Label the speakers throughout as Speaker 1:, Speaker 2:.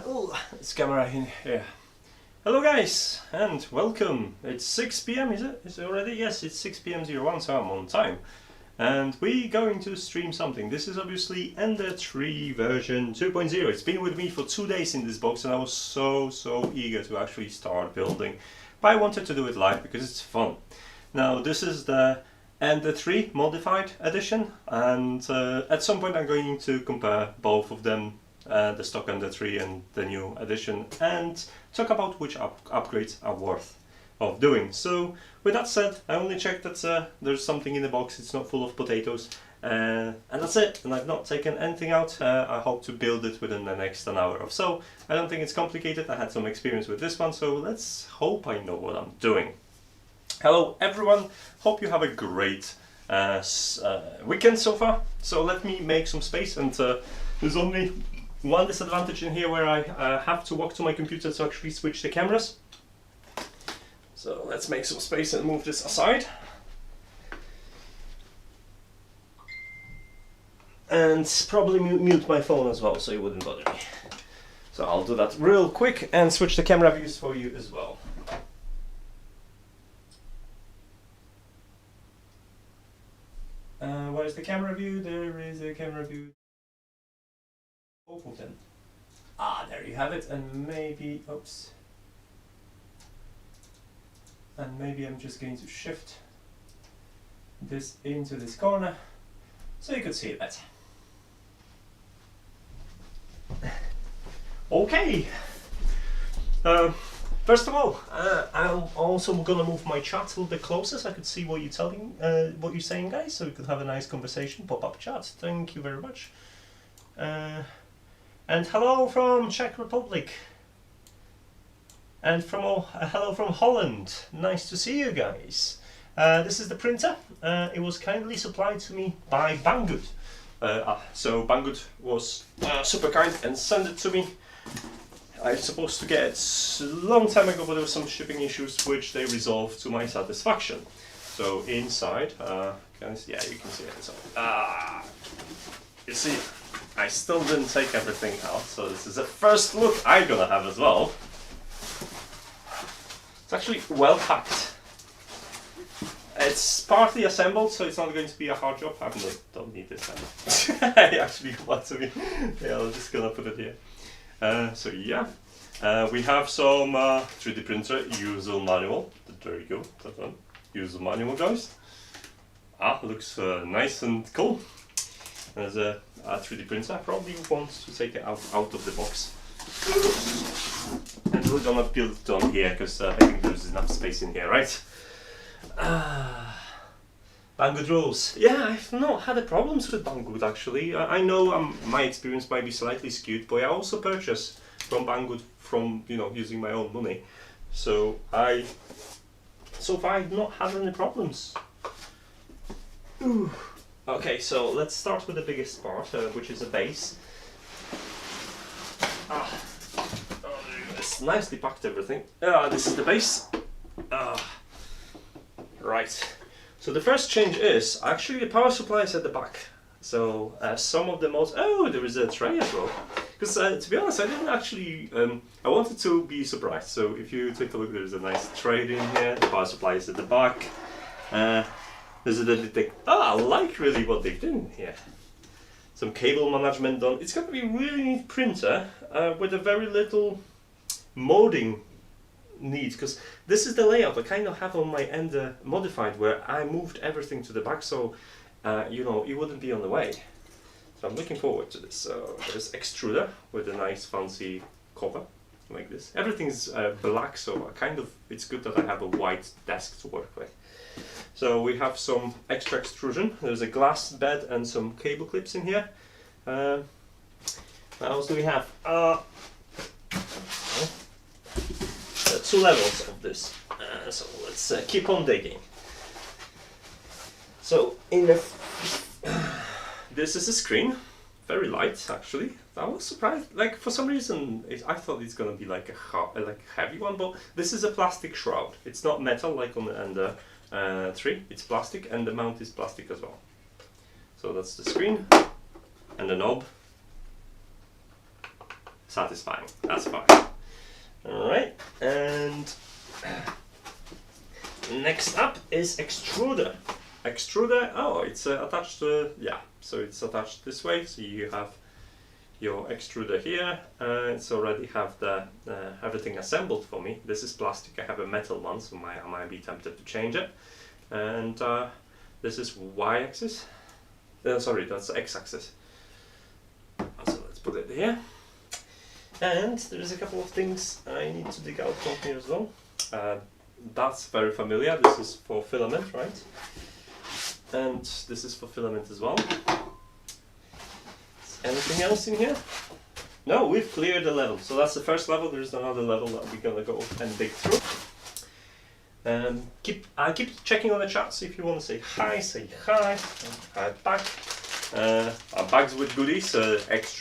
Speaker 1: Oh, this camera in here. Hello guys, and welcome. It's 6 p.m. is it? Is it already? Yes, it's 6 p.m. 01, so I'm on time. And we're going to stream something. This is obviously Ender3 version 2.0. It's been with me for 2 days in this box and I was so eager to actually start building. But I wanted to do it live because it's fun. Now this is the Ender3 modified edition, and at some point I'm going to compare both of them, the stock Ender3 and the new edition, and talk about which upgrades are worth of doing. So with that said, I only checked that there's something in the box, it's not full of potatoes, and that's it, and I've not taken anything out. I hope to build it within the next an hour or so. I don't think it's complicated. I had some experience with this one, so let's hope I know what I'm doing. Hello everyone, hope you have a great weekend so far. So let me make some space, and there's only one disadvantage in here where I have to walk to my computer to actually switch the cameras. So let's make some space and move this aside. And probably mute my phone as well so it wouldn't bother me. So I'll do that real quick and switch the camera views for you as well. Where's the camera view? There is a camera view. Both of them. Ah, there you have it. And maybe, oops. And maybe I'm just going to shift this into this corner so you could see it better. Okay. First of all, I'm also gonna move my chat a little bit closer so I could see what you're telling, what you're saying, guys, so we could have a nice conversation. Pop-up chat. Thank you very much. And hello from Czech Republic. And hello from Holland. Nice to see you guys. This is the printer. It was kindly supplied to me by Banggood. So Banggood was super kind and sent it to me. I was supposed to get it a long time ago, but there were some shipping issues which they resolved to my satisfaction. So inside, yeah, you can see it. So, you see, I still didn't take everything out, so this is the first look I'm gonna have as well. It's actually well packed. It's partly assembled, so it's not going to be a hard job. I don't need this now. I actually want to be. Yeah, I'm just gonna put it here. So yeah, we have some 3D printer user manual. There you go, that one. User manual, guys. Looks nice and cool. There's a 3D printer. I probably want to take it out of the box. And we're gonna build it on here because I think there's enough space in here, right? Banggood rules. Yeah, I've not had any problems with Banggood actually. I know my experience might be slightly skewed, but I also purchase from Banggood from, you know, using my own money. So so far I've not had any problems. Ooh. Okay, so let's start with the biggest part, which is a base. It's nicely packed everything. This is the base. Right. So the first change is actually the power supply is at the back. So some of the mods. Oh, there is a tray as well. Because to be honest, I didn't actually. I wanted to be surprised. So if you take a look, there's a nice tray in here. The power supply is at the back. There's a little thing. I like really what they've done here. Some cable management done. It's going to be a really neat printer with a very little molding need, because this is the layout I kind of have on my Ender modified, where I moved everything to the back, so you know, it wouldn't be on the way. So I'm looking forward to this. So there's extruder with a nice fancy cover like this. Everything's black, so it's good that I have a white desk to work with. So we have some extra extrusion. There's a glass bed and some cable clips in here. What else do we have? Two levels of this. So let's keep on digging. So in the this is a screen, very light actually. I was surprised. Like for some reason, I thought it's gonna be like a heavy one, but this is a plastic shroud. It's not metal like on the Ender 3. It's plastic, and the mount is plastic as well. So that's the screen and the knob. satisfying. That's fine. Alright, and next up is extruder. Extruder, oh, it's attached to, yeah, so it's attached this way, so you have your extruder here. It's already have the everything assembled for me. This is plastic, I have a metal one, so I might be tempted to change it. And this is y-axis, sorry, that's x-axis. So let's put it here. And there's a couple of things I need to dig out from here as well. That's very familiar, this is for filament, right? And this is for filament as well. Is anything else in here? No, we've cleared the level. So that's the first level, there's another level that we're gonna go and dig through. Keep checking on the chat, so if you want to say hi, hi back. Our bags with goodies,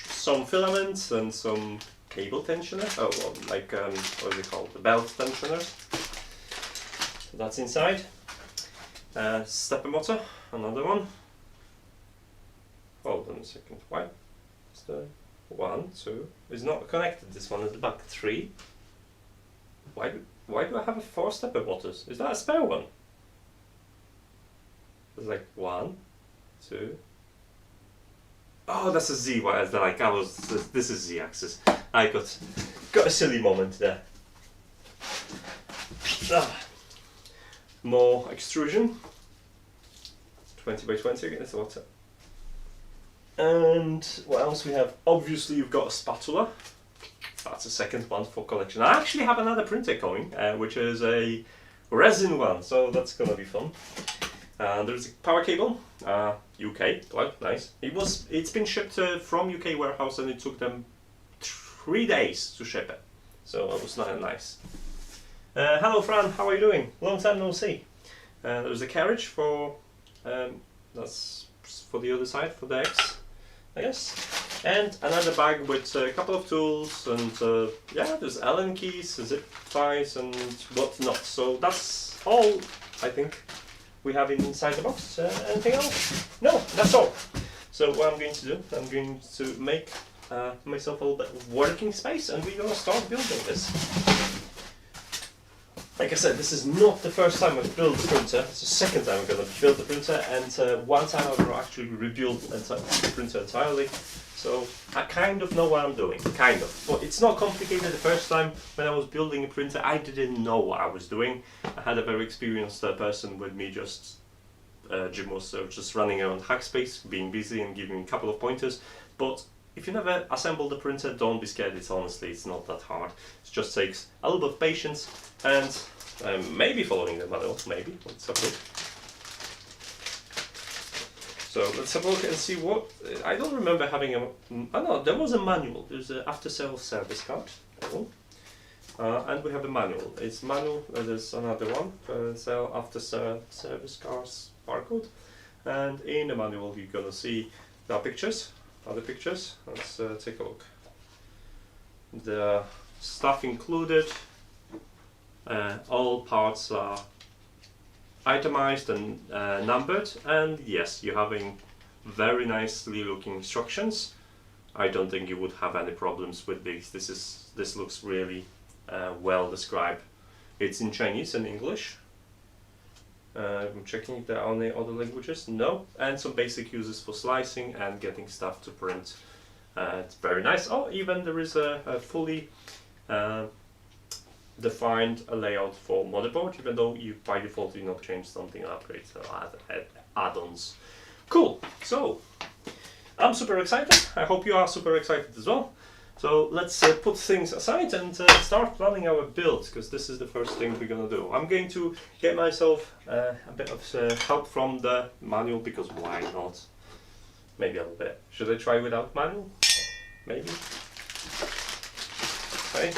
Speaker 1: some filaments and some cable tensioner. Oh, well, like what is it called? The belt tensioners. So that's inside. Stepper motor, another one. Hold on a second. Why? It's the 1, 2. It's not connected. This one is the back 3. Why do I have a 4 stepper motors? Is that a spare one? It's like 1, 2. Oh, that's a Z. Why? Like I was. This is Z axis. I got a silly moment there. More extrusion. 20 by 20 again. That's what. And what else we have? Obviously, you've got a spatula. That's the second one for collection. I actually have another printer coming, which is a resin one, so that's gonna be fun. There's a power cable, UK. Well, nice. It's been shipped from UK warehouse, and it took them 3 days to ship it, so it was not nice. Hello, Fran. How are you doing? Long time no see. There's a carriage for that's for the other side for the X, I guess. And another bag with a couple of tools, and yeah, there's Allen keys, zip ties, and whatnot. So that's all I think we have inside the box. Anything else? No, that's all. So what I'm going to do, I'm going to make myself a little bit of working space, and we're going to start building this. Like I said, this is not the first time I've built the printer, it's the second time I'm going to build the printer, and one time I will actually rebuild the printer entirely. So I kind of know what I'm doing, kind of. But it's not complicated. The first time when I was building a printer, I didn't know what I was doing. I had a very experienced person with me, Jim was just running around Hackspace, being busy and giving me a couple of pointers. But if you never assemble the printer, don't be scared. It's not that hard. It just takes a little bit of patience and maybe following the manual, maybe. Let's have a look. So let's have a look and see what, I don't remember having oh no, there was a manual. There's an after-sales service card. And we have a manual. It's manual, there's another one, after-service cars barcode. And in the manual you're gonna see the pictures, other pictures. Let's take a look. The stuff included, all parts are itemized and numbered, and yes, you're having very nicely looking instructions. I don't think you would have any problems with this. This looks really well described. It's in Chinese and English. I'm checking if there are any other languages. No, and some basic uses for slicing and getting stuff to print. It's very nice. Oh, even there is a fully defined a layout for motherboard, even though you by default do not change something, upgrades or add-ons. Cool. So I'm super excited. I hope you are super excited as well. So let's put things aside and start planning our build, because this is the first thing we're gonna do. I'm going to get myself a bit of help from the manual, because why not? Maybe a little bit. Should I try without manual? Maybe. Okay.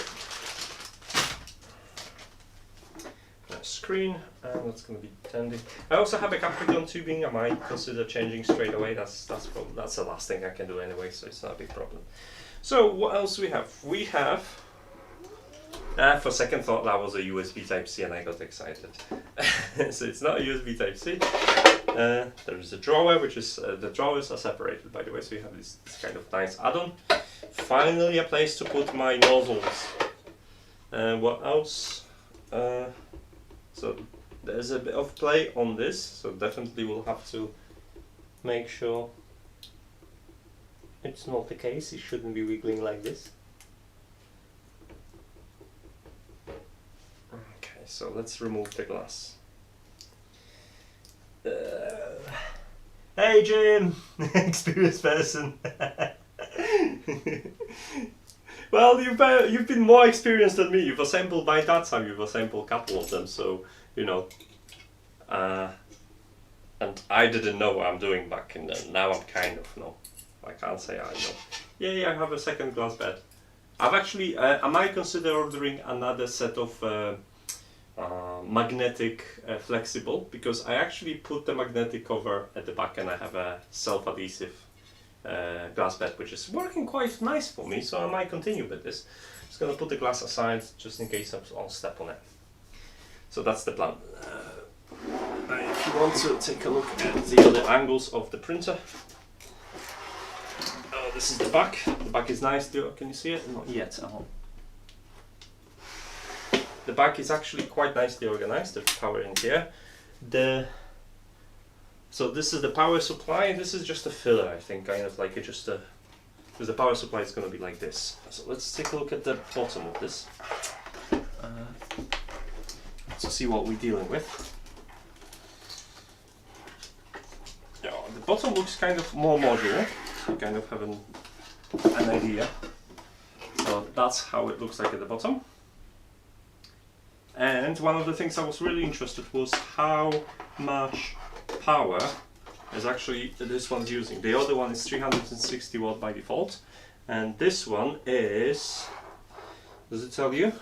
Speaker 1: Screen, and that's going to be handy. I also have a Capricorn tubing. I might consider changing straight away. That's the last thing I can do anyway, so it's not a big problem. So what else we have? We have, for second thought, that was a USB Type-C, and I got excited. So it's not a USB Type-C. There is a drawer, which is the drawers are separated, by the way, so you have this kind of nice add-on. Finally, a place to put my nozzles. What else? So there's a bit of play on this, so definitely we'll have to make sure it's not the case. It shouldn't be wiggling like this. Okay, so let's remove the glass. Hey Jim, experienced person. Well, you've been more experienced than me. You've assembled by that time. You've assembled a couple of them, so you know. And I didn't know what I'm doing back in then. Now I'm kind of know. I can't say I know. Yeah, I have a second glass bed. I've actually. I might consider ordering another set of magnetic flexible, because I actually put the magnetic cover at the back and I have a self-adhesive glass bed, which is working quite nice for me, so I might continue with this. Just gonna put the glass aside just in case I'll step on it. So that's the plan. If you want to take a look at the other angles of the printer, this is the back. The back is nice. Can you see it? Not yet. The back is actually quite nicely organized. There's power in here. So this is the power supply. This is just a filler, I think, kind of like because the power supply is going to be like this. So let's take a look at the bottom of this to see what we're dealing with. Yeah, the bottom looks kind of more modular. You kind of have an idea. So that's how it looks like at the bottom. And one of the things I was really interested was how much power is actually this one's using. The other one is 360 watt by default, and this one is, does it tell you?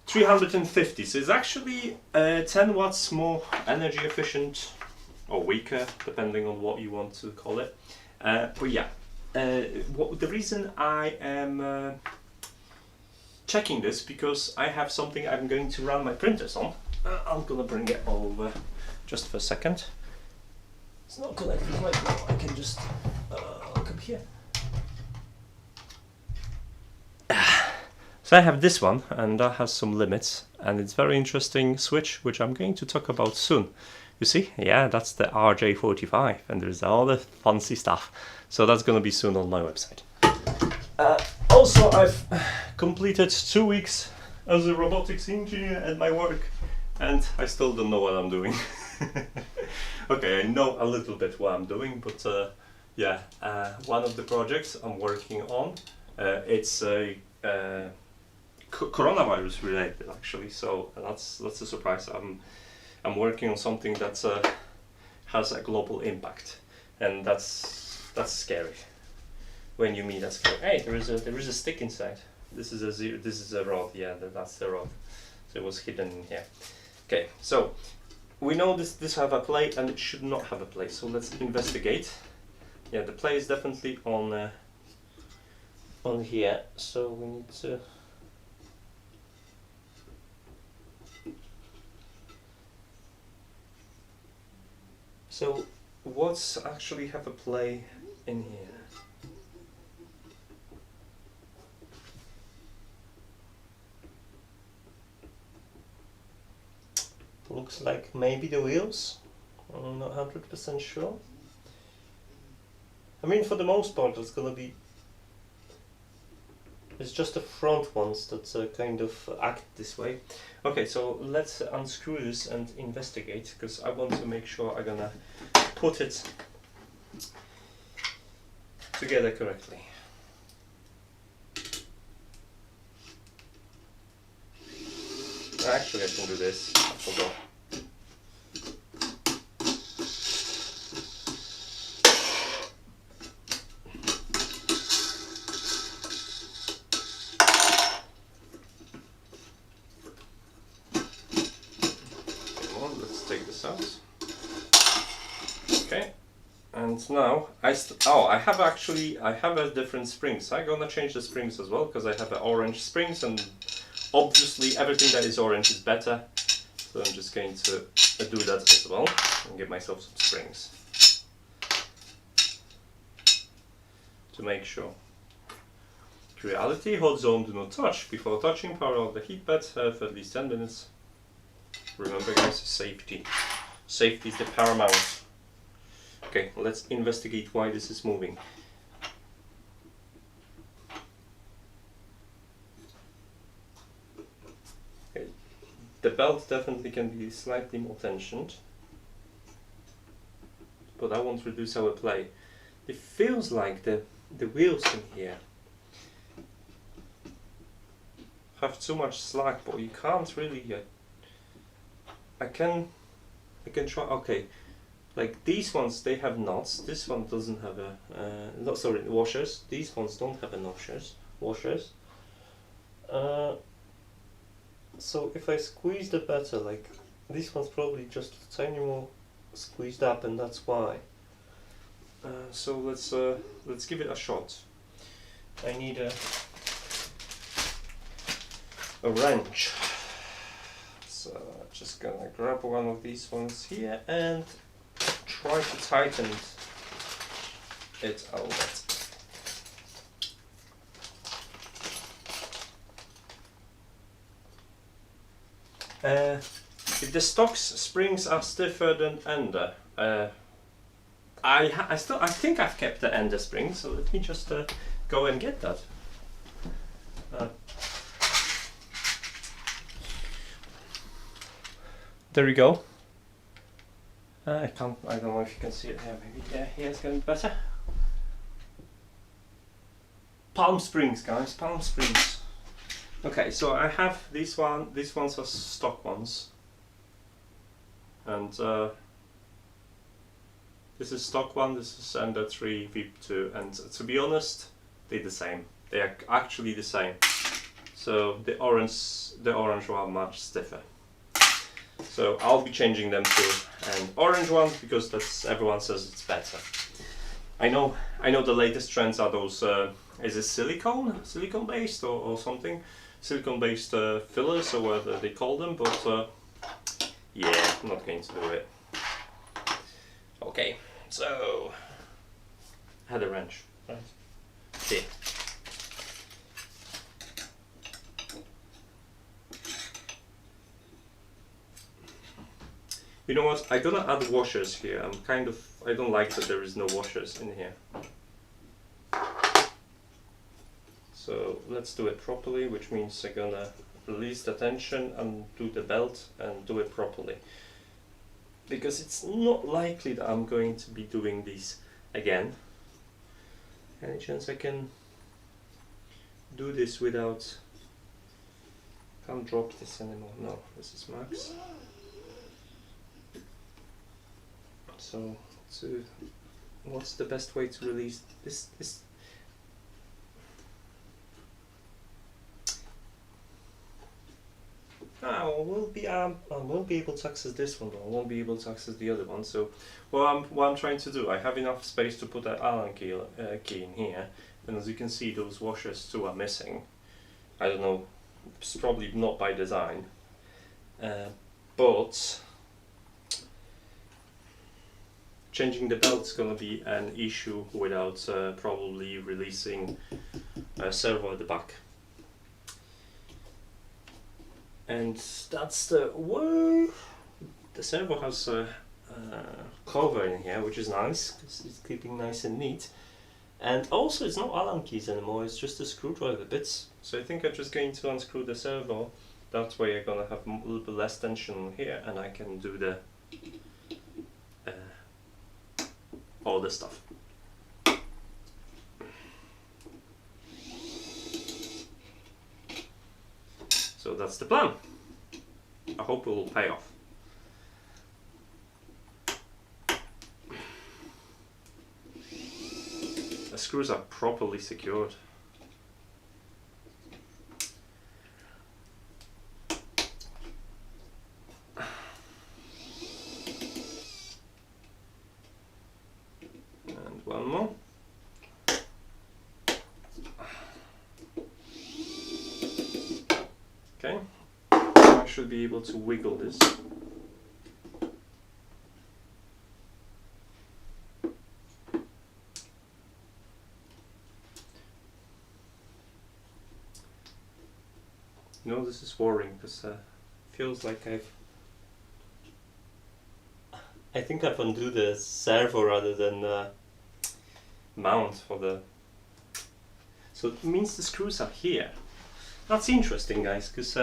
Speaker 1: 350. So it's actually 10 watts more energy efficient, or weaker, depending on what you want to call it. But yeah, the reason I am checking this, because I have something I'm going to run my printers on. I'm gonna bring it over just for a second. It's not connected right now. I can just come here. So I have this one, and that has some limits, and it's very interesting switch, which I'm going to talk about soon. You see, yeah, that's the RJ45, and there's all the fancy stuff. So that's gonna be soon on my website. Also, I've completed 2 weeks as a robotics engineer at my work, and I still don't know what I'm doing. Okay, I know a little bit what I'm doing, but yeah, one of the projects I'm working on, it's a coronavirus related actually, so that's a surprise. I'm working on something that has a global impact, and that's scary. When you mean that's scary. Hey, there is a stick inside. This is a rod. Yeah, that's the rod. So it was hidden in here. Okay, so we know this have a play and it should not have a play. So let's investigate. Yeah, the play is definitely on here. So we need to. So what's actually have a play in here? Looks like maybe the wheels. I'm not 100% sure. I mean, for the most part, it's gonna be. It's just the front ones that kind of act this way. Okay, so let's unscrew this and investigate, because I want to make sure I'm gonna put it together correctly. Actually, I can do this. I forgot. Let's take this out. Okay, and now I have a different springs. I'm gonna change the springs as well, because I have orange springs, and obviously everything that is orange is better. So I'm just going to do that as well and get myself some springs to make sure. Creality, hold zone, do not touch. Before touching, power off the heat pad for at least 10 minutes. Remember guys, safety. Safety is the paramount. Okay, let's investigate why this is moving. Okay. The belt definitely can be slightly more tensioned, but that won't reduce our play. It feels like the wheels in here have too much slack, but you can't really I can try. Okay, like these ones, they have knots. This one doesn't have a no, sorry, washers. These ones don't have a washers. So if I squeeze the better, like this one's probably just a tiny more squeezed up, and that's why. So let's give it a shot. I need a wrench. So I'm just gonna grab one of these ones here and try to tighten it a little bit. If the stock springs are stiffer than Ender, I think I've kept the Ender spring, so let me just go and get that. There we go. I don't know if you can see it here. Maybe here it's getting better. Palm springs, guys. Palm springs. Okay, so I have these ones are stock ones, and this is stock one. This is Ender3 VIP2, and to be honest, they're the same. They are actually the same. So the orange one are much stiffer. So I'll be changing them to an orange one because everyone says it's better. I know the latest trends are those is it silicone based or something, silicone based fillers or whatever they call them, but yeah, I'm not going to do it. Okay, so I had a wrench, right? Here. You know what? I'm gonna add washers here. I don't like that there is no washers in here. So let's do it properly, which means I'm gonna release the tension and do the belt and do it properly. Because it's not likely that I'm going to be doing these again. Any chance I can do this without... Can't drop this anymore. No, this is max. So, what's the best way to release this? I will be able to access this one, but I won't be able to access the other one. So, what I'm trying to do, I have enough space to put that Allen key in here, and as you can see, those washers too are missing. I don't know, it's probably not by design, but changing the belt is going to be an issue without probably releasing a servo at the back. And that's the way. The servo has a cover in here, which is nice because it's keeping nice and neat. And also, it's not Allen keys anymore, it's just the screwdriver bits. So I think I'm just going to unscrew the servo. That way I'm going to have a little bit less tension here, and I can do the all this stuff. So that's the plan. I hope it will pay off. The screws are properly secured. And one more. Okay. I should be able to wiggle this. You know, this is worrying because feels like I think I've undone the servo rather than mount for the. So it means the screws are here. That's interesting, guys, because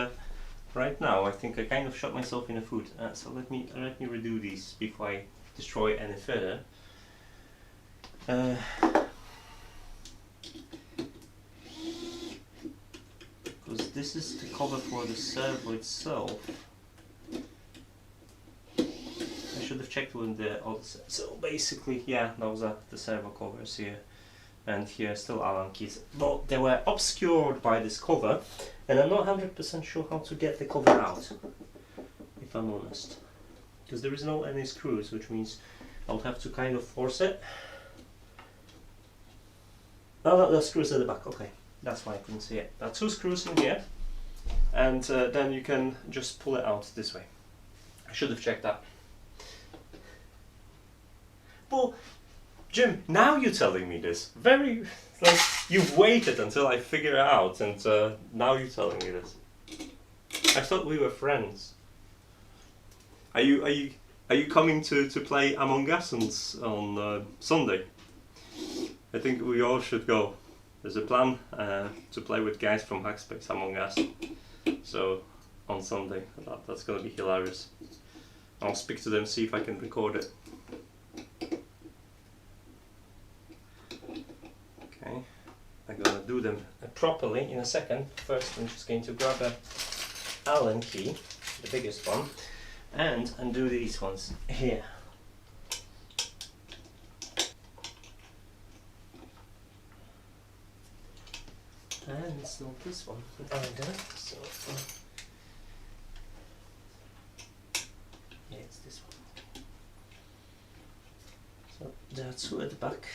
Speaker 1: right now I think I kind of shot myself in the foot. So let me redo these before I destroy any further. Because this is the cover for the servo itself. I should have checked with the other. So basically, yeah, those are the servo covers here, and here still Allen keys. But they were obscured by this cover, and I'm not 100% sure how to get the cover out, if I'm honest, because there is no any screws, which means I'll have to kind of force it. Oh, the screws at the back. Okay, that's why I couldn't see it. There are 2 screws in here, and then you can just pull it out this way. I should have checked that. Well, Jim, now you're telling me this. Very, like, you've waited until I figure it out, and now you're telling me this. I thought we were friends. Are you coming to play Among Us on Sunday? I think we all should go. There's a plan to play with guys from Hackspace Among Us. So on Sunday, that's gonna be hilarious. I'll speak to them, see if I can record it. Okay, I'm gonna do them properly in a second. First, I'm just going to grab a Allen key, the biggest one, and undo these ones here. And it's not this one either, so yeah, it's this one. So there are 2 at the back.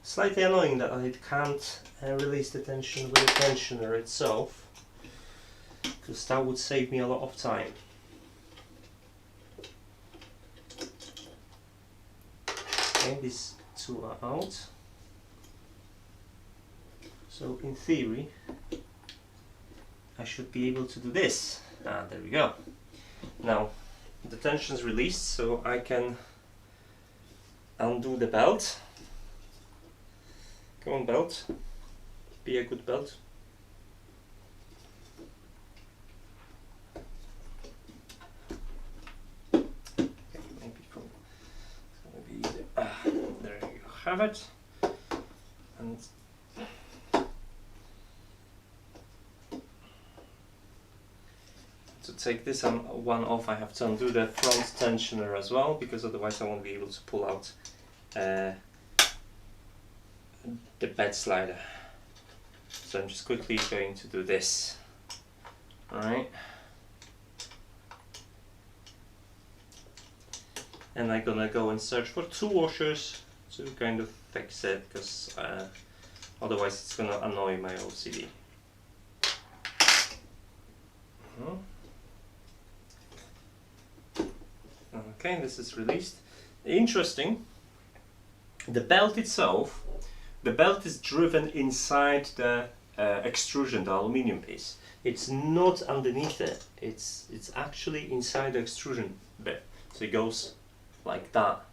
Speaker 1: Slightly annoying that I can't release the tension with the tensioner itself, because that would save me a lot of time. Okay, these 2 are out. So in theory, I should be able to do this. There we go. Now, the tension's released, so I can undo the belt. Come on, belt. Be a good belt. Okay, maybe it's gonna be easy. There you have it. And to take this one off, I have to undo the front tensioner as well, because otherwise I won't be able to pull out the bed slider. So I'm just quickly going to do this. Alright. And I'm gonna go and search for 2 washers to kind of fix it, because otherwise it's gonna annoy my OCD. Okay, this is released. Interesting, the belt itself, the belt is driven inside the extrusion, the aluminium piece. It's not underneath it, it's actually inside the extrusion bit. So it goes like that.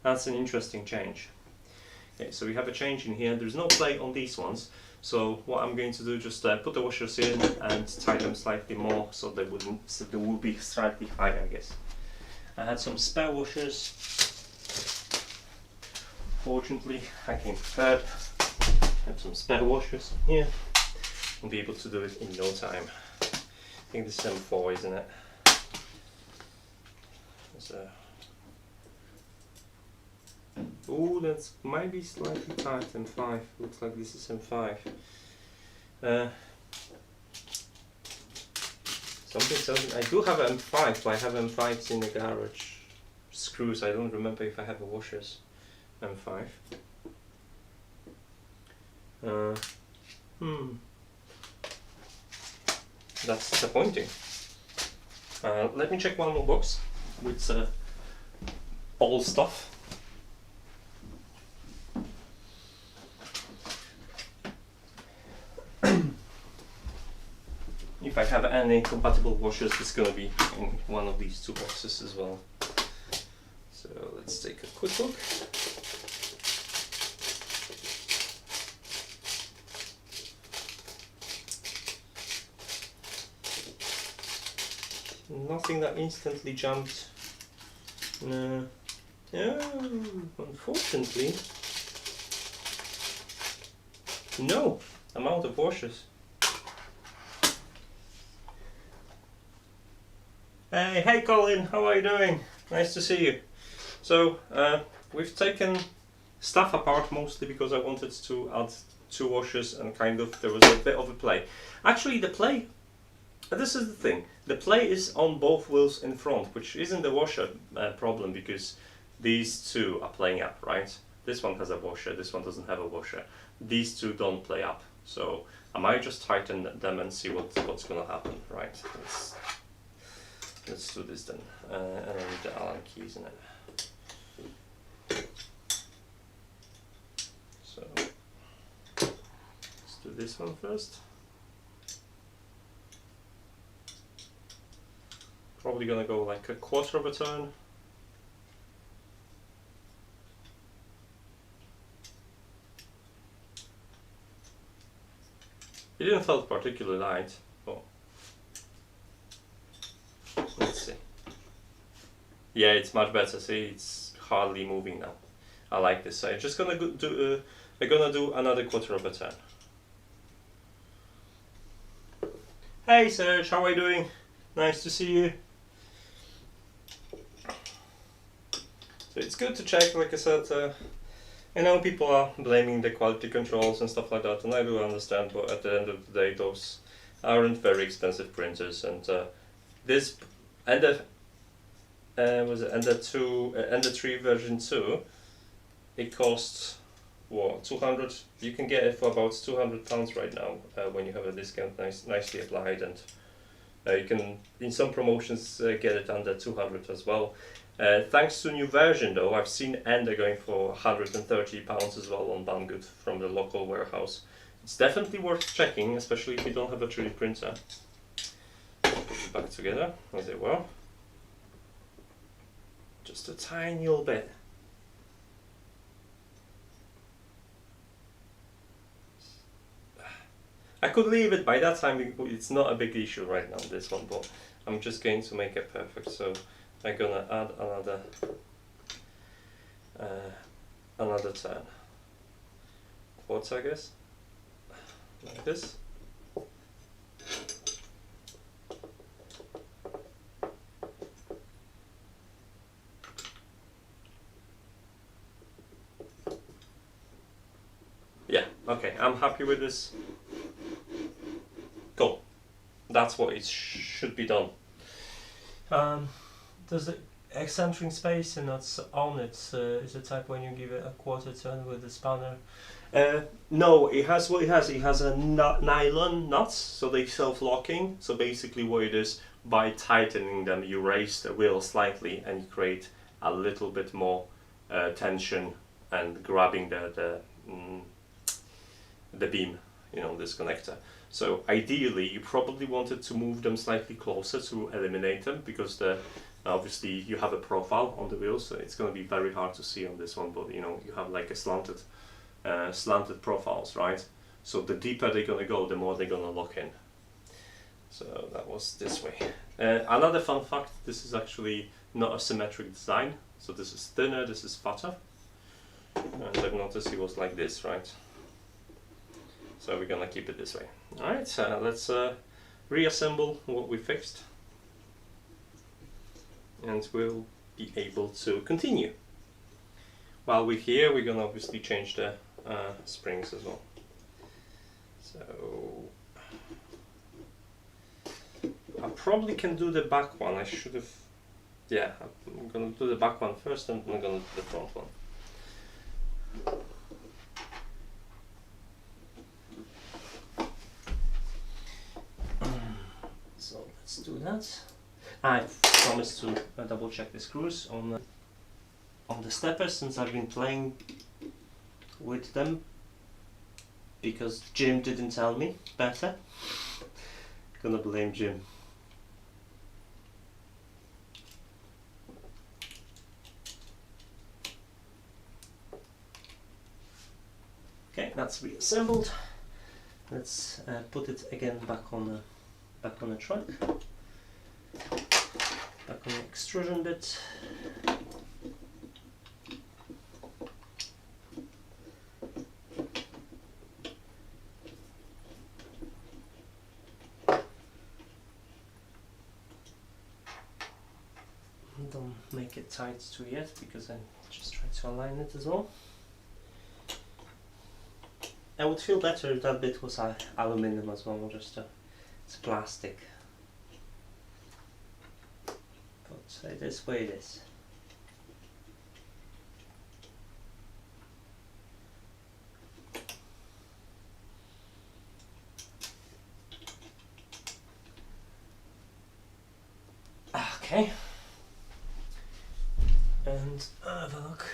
Speaker 1: That's an interesting change. Okay, so we have a change in here. There's no plate on these ones. So what I'm going to do, just put the washers in and tie them slightly more so they will be slightly higher, I guess. I had some spare washers. Fortunately, I came prepared. I have some spare washers here. I'll be able to do it in no time. I think this is M4, isn't it? Oh, that's might be slightly tight. M5. Looks like this is M5. Something tells me I do have an M5, but I have M5s in the garage. Screws. I don't remember if I have a washers. M5. That's disappointing. Let me check one more box with all stuff. If I have any compatible washers, it's going to be in one of these two boxes as well. So let's take a quick look. Nothing that instantly jumped. No. Oh, unfortunately. No. I'm out of washers. Hey Colin, how are you doing? Nice to see you. So, we've taken stuff apart mostly because I wanted to add two washers and kind of there was a bit of a play. Actually, the play, this is the thing, the play is on both wheels in front, which isn't the washer problem because these two are playing up, right? This one has a washer, this one doesn't have a washer. These two don't play up. So I might just tighten them and see what's going to happen, right? Let's do this then. And I need the Allen keys in it. So let's do this one first. Probably gonna go like a quarter of a turn. It didn't feel particularly light. Oh. Let's see. Yeah, it's much better. See, it's hardly moving now. I like this. So I'm just gonna do. We're gonna do another quarter of a turn. Hey Serge, how are you doing? Nice to see you. So it's good to check, like I said. I know people are blaming the quality controls and stuff like that, and I do understand. But at the end of the day, those aren't very expensive printers, and this Ender was it Ender3 version 2. It costs what, 200? You can get it for about £200 right now when you have a discount nicely applied, and you can in some promotions get it under 200 as well. Thanks to new version though, I've seen Ender going for £130 as well on Banggood from the local warehouse. It's definitely worth checking, especially if you don't have a 3D printer. Put it back together as it were. Just a tiny little bit. I could leave it by that time, it's not a big issue right now, this one, but I'm just going to make it perfect. So I'm gonna add another turn. Quarter, I guess, like this. Yeah, okay, I'm happy with this. Cool. That's what it should be done. Does the eccentric space and that's on it is the type when you give it a quarter turn with the spanner? No, it has what it has. It has a nylon nuts, so they self-locking. So basically what it is, by tightening them you raise the wheel slightly and you create a little bit more tension and grabbing the beam, you know, this connector. So ideally you probably wanted to move them slightly closer to eliminate them, because obviously you have a profile on the wheel, so it's going to be very hard to see on this one, but you know, you have like a slanted profiles, right? So the deeper they're going to go, the more they're going to lock in. So that was this way. Another fun fact, this is actually not a symmetric design, so this is thinner, this is fatter, and I've noticed it was like this, right? So we're gonna keep it this way. Alright, let's reassemble what we fixed, and we'll be able to continue. While we're here, we're gonna obviously change the springs as well. So I probably can do the back one. I should have, yeah, I'm gonna do the back one first, and I'm gonna do the front one. So let's do that. I promised to double check the screws on the steppers, since I've been playing with them because Jim didn't tell me better. Gonna blame Jim. Okay, that's reassembled. Let's put it again back on the truck. Back on the extrusion bit. Don't make it tight too yet, because I just try to align it as well. I would feel better if that bit was aluminium as well, just it's plastic. But it is what it is. Okay. And have a look.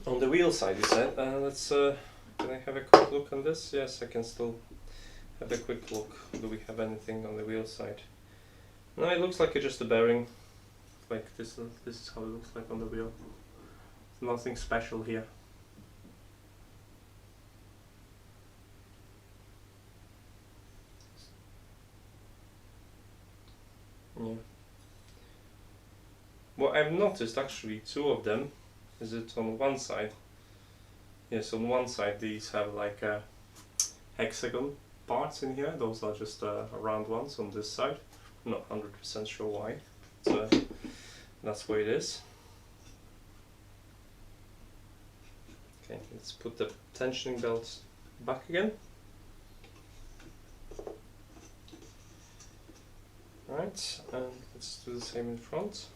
Speaker 1: On the wheel side, you said. Let's. Can I have a quick look on this? Yes, I can still have a quick look. Do we have anything on the wheel side? No, it looks like it's just a bearing. Like this. This is how it looks like on the wheel. Nothing special here. Yeah. What I've noticed, actually, two of them. Is it on one side? Yes, on one side these have like hexagon parts in here. Those are just round ones on this side. I'm not 100% sure why. So that's where it is. Okay, let's put the tensioning belts back again. Right, and let's do the same in front.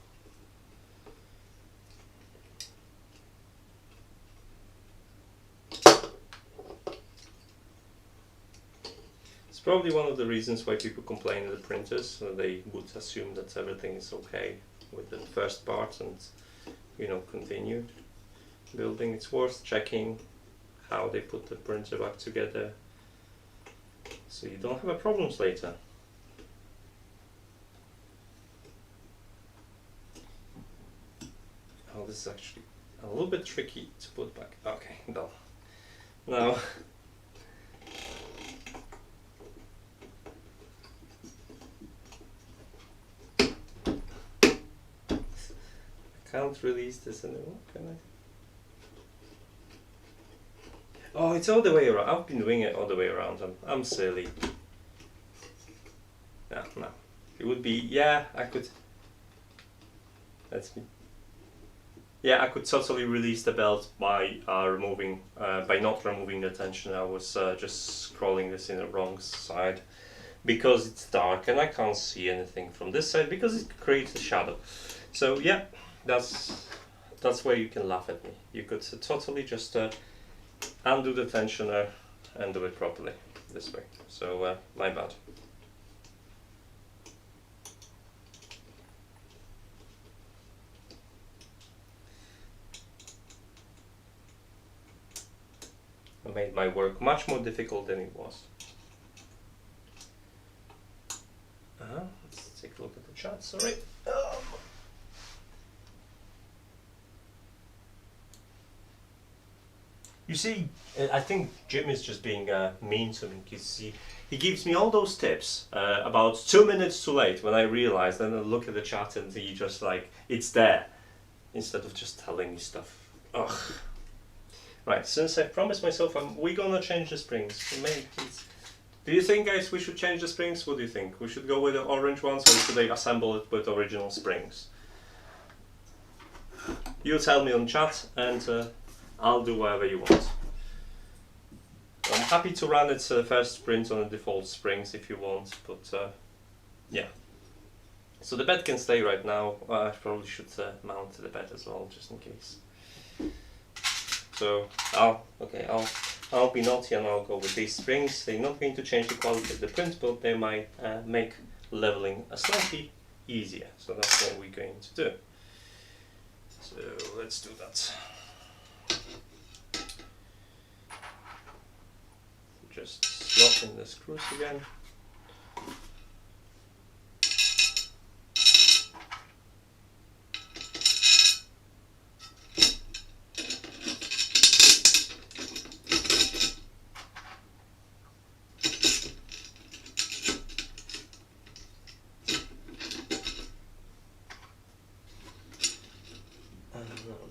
Speaker 1: It's probably one of the reasons why people complain at the printers. They would assume that everything is okay with the first part and, you know, continue building. It's worth checking how they put the printer back together so you don't have problems later. Oh, this is actually a little bit tricky to put back. Okay, done. Now, I can't release this anymore, can I? Oh, it's all the way around. I've been doing it all the way around. I'm silly. No. It would be, yeah, I could. That's me. Yeah, I could totally release the belt by by not removing the tension. I was just scrolling this in the wrong side because it's dark and I can't see anything from this side because it creates a shadow. So yeah, that's where you can laugh at me. You could totally just undo the tensioner and do it properly this way. So my bad. I made my work much more difficult than it was. Let's take a look at the chat, sorry. You see, I think Jim is just being mean to me because he gives me all those tips about 2 minutes too late when I realize, then I look at the chat and he just like, it's there, instead of just telling me stuff. Ugh. Right, since I promised myself we're gonna change the springs. Do you think, guys, we should change the springs? What do you think? We should go with the orange ones, or should they assemble it with original springs? You tell me on chat and I'll do whatever you want. I'm happy to run its first print on the default springs if you want, but yeah. So the bed can stay right now. I probably should mount the bed as well, just in case. So I'll I'll be naughty and I'll go with these springs. They're not going to change the quality of the print, but they might make leveling slightly easier. So that's what we're going to do. So let's do that. Just slot in the screws again.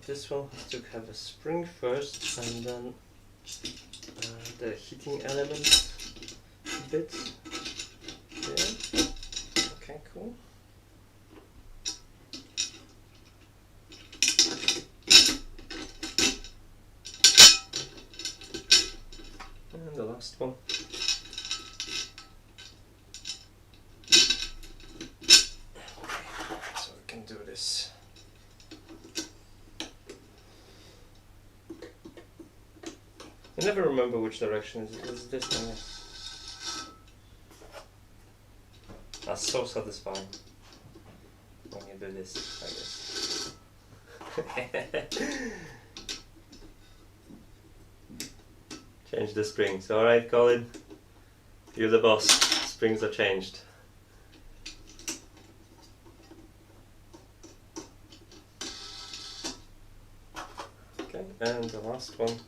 Speaker 1: This one has to have a spring first, and then the heating element bit. Yeah. Okay, cool. And the last one. So we can do this. I never remember which direction is it. Is it this one? That's so satisfying when you do this like this. Change the springs. Alright, Colin. You're the boss. Springs are changed. Okay, and the last one.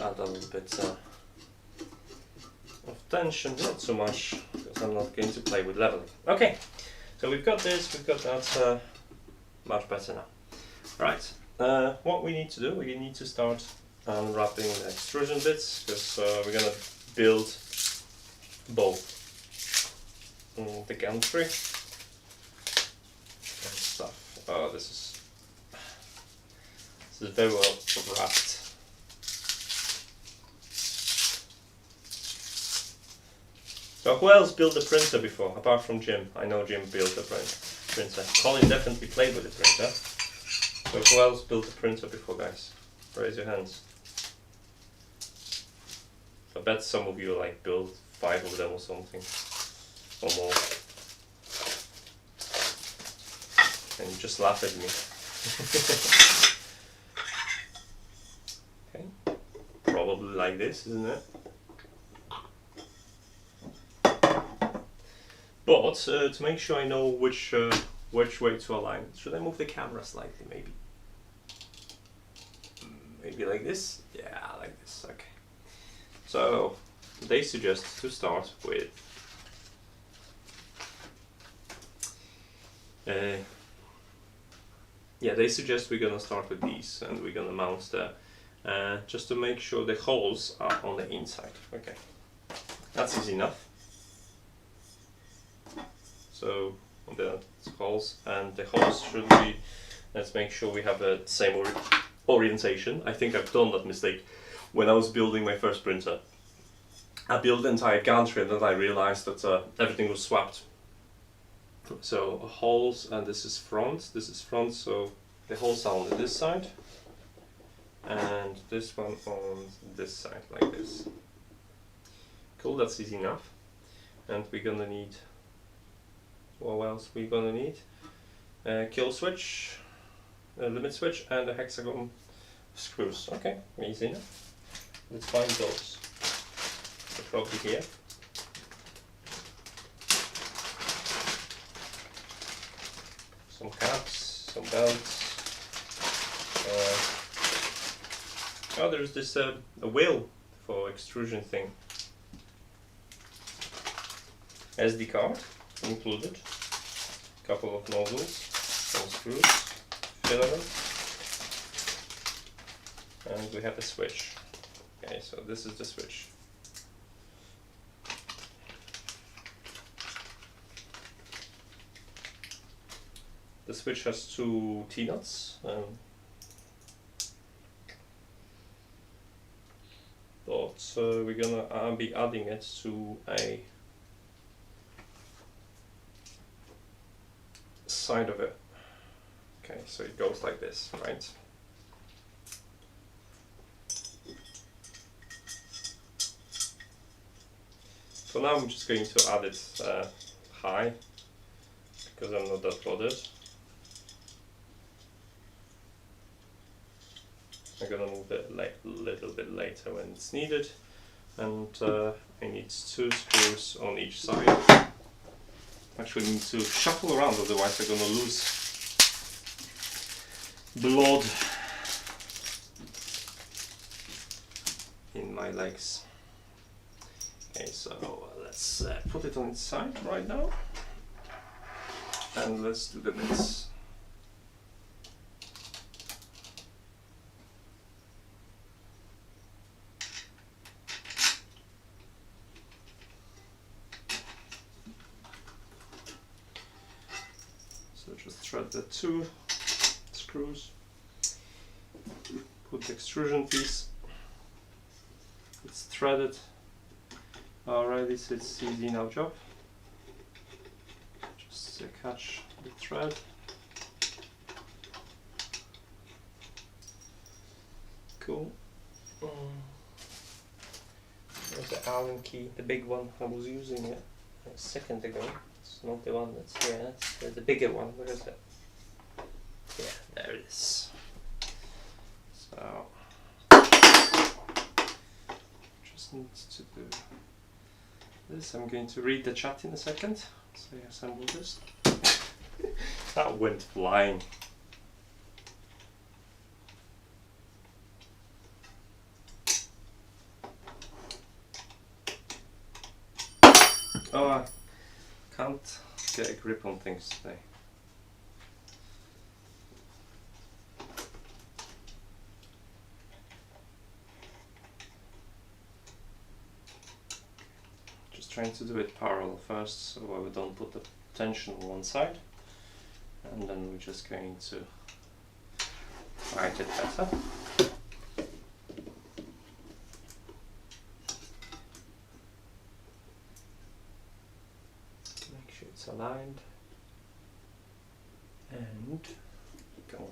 Speaker 1: Add a little bit of tension, not so much, because I'm not going to play with leveling. Okay, so we've got this, we've got that, much better now. Right, what we need to do, we need to start unwrapping the extrusion bits, because we're going to build both the gantry and stuff. Oh, this is very well wrapped. So who else built a printer before, apart from Jim? I know Jim built a printer. Colin definitely played with the printer. So who else built a printer before, guys? Raise your hands. I bet some of you like built 5 of them or something, or more. And you just laugh at me. Okay, probably like this, isn't it? But to make sure I know which way to align, should I move the camera slightly, maybe? Maybe like this? Yeah, like this, okay. So, they suggest to start with yeah, they suggest we're gonna start with these, and we're gonna mount the just to make sure the holes are on the inside. Okay, that's easy enough. So the holes, and the holes should be, let's make sure we have the same orientation. I think I've done that mistake when I was building my first printer. I built the entire gantry and then I realized that everything was swapped. So holes, and this is front, so the holes are on this side and this one on this side, like this. Cool, that's easy enough. And we're gonna need, what else we're gonna need? Kill switch, limit switch, and a hexagon screws. Okay, easy enough. Let's find those. They're probably here. Some caps, some belts. Oh, there's this a wheel for extrusion thing. SD card included. Couple of nozzles, some screws, filament, and we have a switch. Okay, so this is the switch. The switch has 2 T-nuts. thought we're gonna be adding it to a side of it. Okay, so it goes like this, right? For now I'm just going to add it high, because I'm not that bothered. I'm gonna move it a little bit later when it's needed, and I need 2 screws on each side. Actually need to shuffle around, otherwise I'm gonna lose blood in my legs. Okay, so let's put it on its side right now, and let's do the bits. So just thread the 2 screws, put the extrusion piece, it's threaded already, so it's easy enough job. Just catch the thread. Cool. There's the Allen key, the big one. I was using it a second ago. It's not the one that's here, it's the bigger one. Where is it? Yeah, there it is. So, just need to do this. I'm going to read the chat in a second. So I assemble this. That went flying. Oh, I can't get a grip on things today. Just trying to do it parallel first, so we don't put the tension on one side, and then we're just going to write it better. Make sure it's aligned, and come on,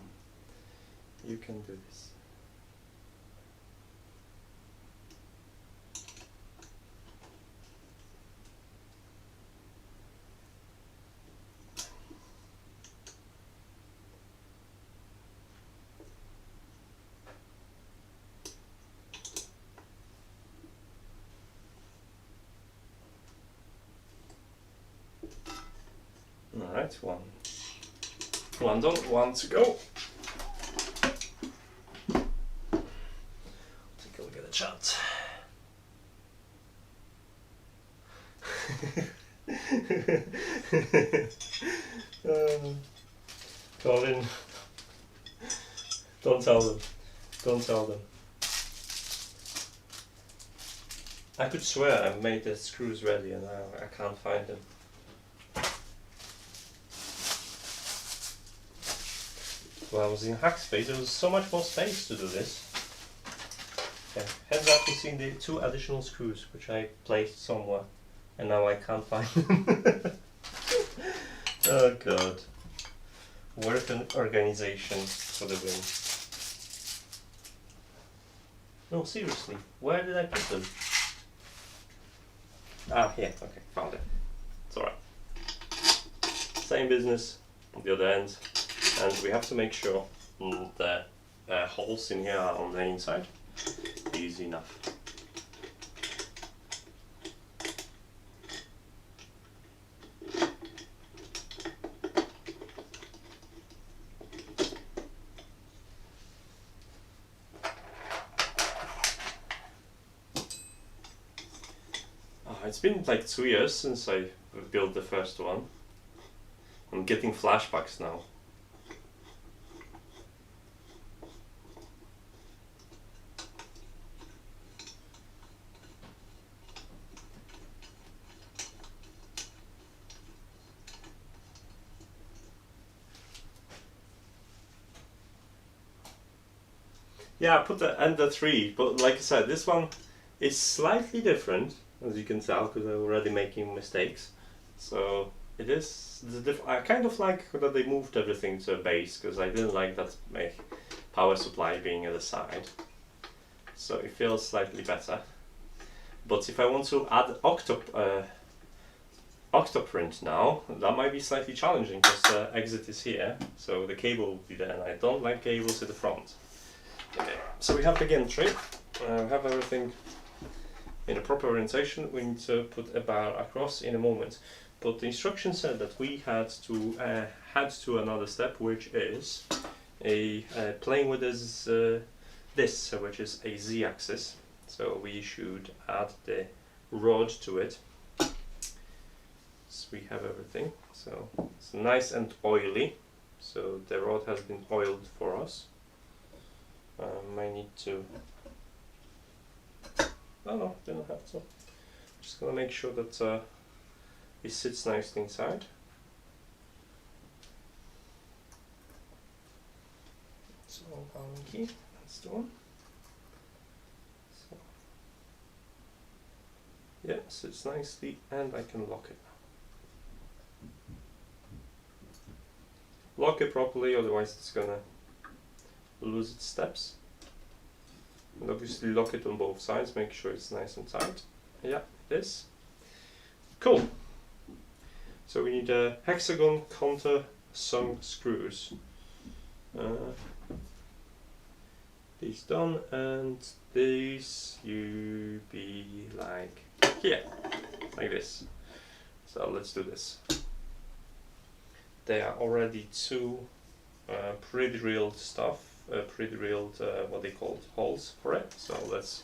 Speaker 1: you can do this. Alright, one done, one to go. Take a look at the chat. Colin, don't tell them. Don't tell them. I could swear I made the screws ready and I can't find them. When I was in Hackspace, there was so much more space to do this. Okay. Heads up, you've seen the 2 additional screws which I placed somewhere, and now I can't find them. Oh god. Work and organization for the win. No, seriously, where did I put them? Ah, yeah, okay, found it. It's alright. Same business on the other end. And we have to make sure the holes in here are on the inside. Easy enough. It's been like 2 years since I built the first one. I'm getting flashbacks now. Yeah, I put the Ender3, but like I said, this one It's slightly different, as you can tell, because I'm already making mistakes. So it is. I kind of like that they moved everything to a base, because I didn't like that power supply being at the side. So it feels slightly better. But if I want to add octoprint now, that might be slightly challenging, because the exit is here, so the cable will be there, and I don't like cables at the front. Okay, so we have the gantry. We have everything in a proper orientation. We need to put a bar across in a moment. But the instruction said that we had to head to another step, which is playing with this, which is a z-axis. So we should add the rod to it. So we have everything. So it's nice and oily. So the rod has been oiled for us. I need to. No, didn't have to. Just gonna make sure that it sits nicely inside. So Allen key, that's the one. So, yeah, sits nicely, and I can lock it. Lock it properly, otherwise it's gonna lose its steps. And obviously lock it on both sides, make sure it's nice and tight. Yeah, it is. Cool. So we need a hexagon countersunk screws. These done, and these you be like here, like this. So let's do this. There are already two pre-drilled stuff, pre-drilled what they called holes for it. So let's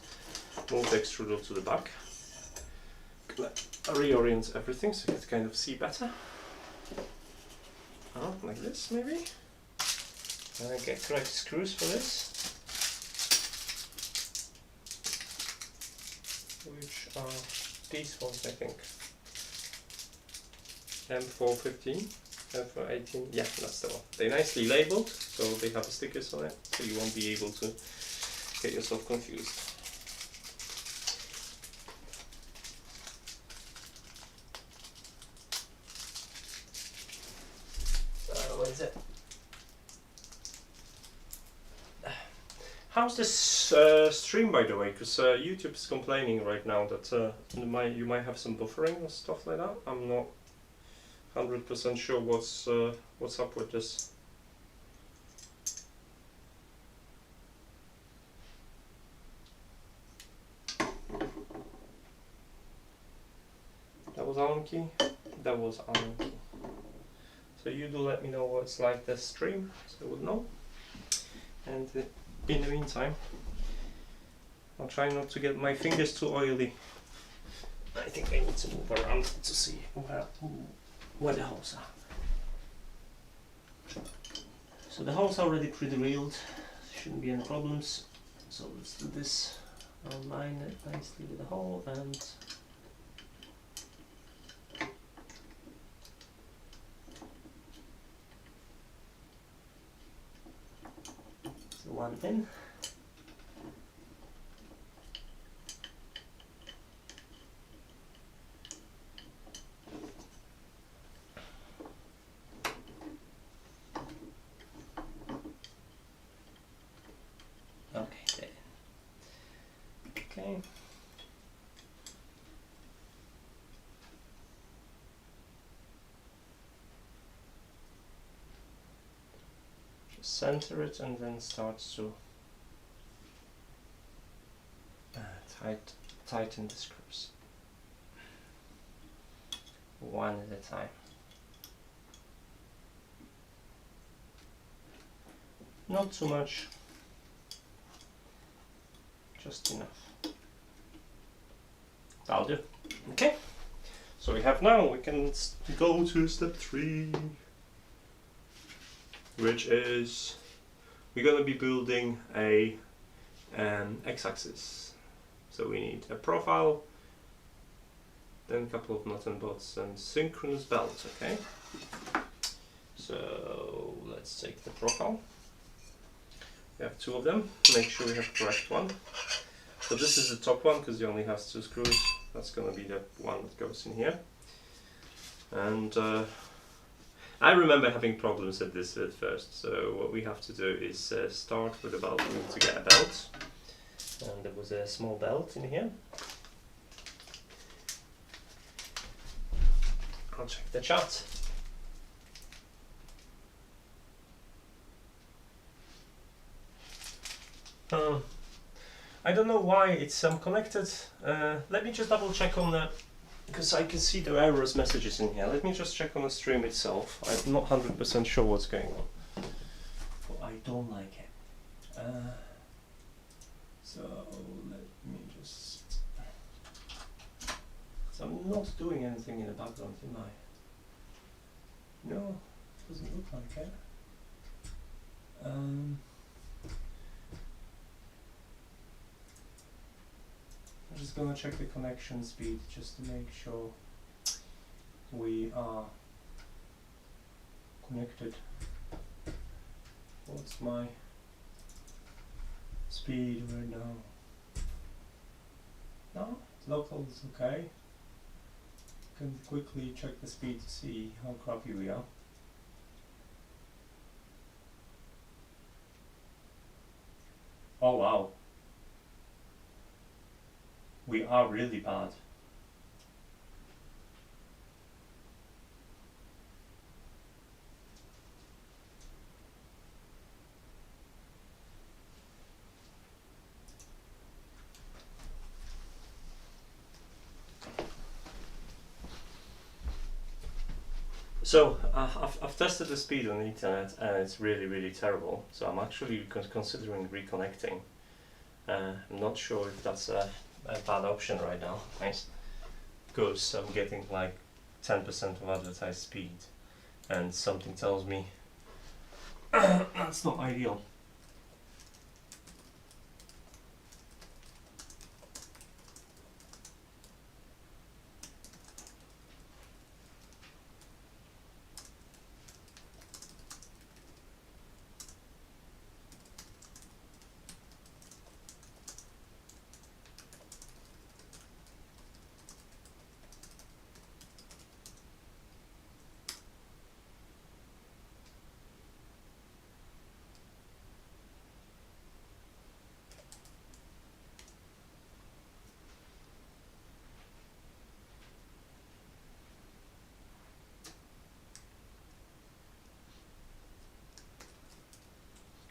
Speaker 1: move the extruder to the back. Reorient everything so you can kind of see better. Like this maybe. Get correct screws for this, which are these ones, I think. M415, M418, yeah, that's the one. They're nicely labeled, so they have stickers on it, so you won't be able to get yourself confused. What is it? How's this stream, by the way? Because YouTube is complaining right now that you might have some buffering and stuff like that. I'm not 100% sure what's up with this. That was Allen key. That was Allen key. So you do let me know what it's like this stream, so I would know. And in the meantime, I'll try not to get my fingers too oily. I think I need to move around to see where the holes are. So the holes are already pre-drilled, shouldn't be any problems. So let's do this. I'll line it nicely with the hole and one in. Okay, there. Okay. Center it and then starts to tighten the screws one at a time. Not too much, just enough. That'll do. Okay, so we can go to step 3. Which is we're going to be building a x-axis. So we need a profile, then a couple of nuts and bolts and synchronous belt. Okay. So let's take the profile. We have 2 of them. Make sure we have the correct one. So this is the top one because it only has 2 screws. That's going to be the one that goes in here. And I remember having problems at this at first. So what we have to do is start with a belt. We need to get a belt. And there was a small belt in here. I'll check the chat. I don't know why it's connected. Let me just double check on the, because I can see the errors messages in here. Let me just check on the stream itself. I'm not 100% sure what's going on. But I don't like it. So let me just. So I'm not doing anything in the background, am I? No, it doesn't look like it. I'm just gonna check the connection speed just to make sure we are connected. What's my speed right now? No, local is okay. Can quickly check the speed to see how crappy we are. Oh wow. We are really bad. So I've tested the speed on the internet and it's really terrible. So I'm actually considering reconnecting. I'm not sure if that's a bad option right now, nice, because I'm getting like 10% of advertised speed and something tells me that's not ideal.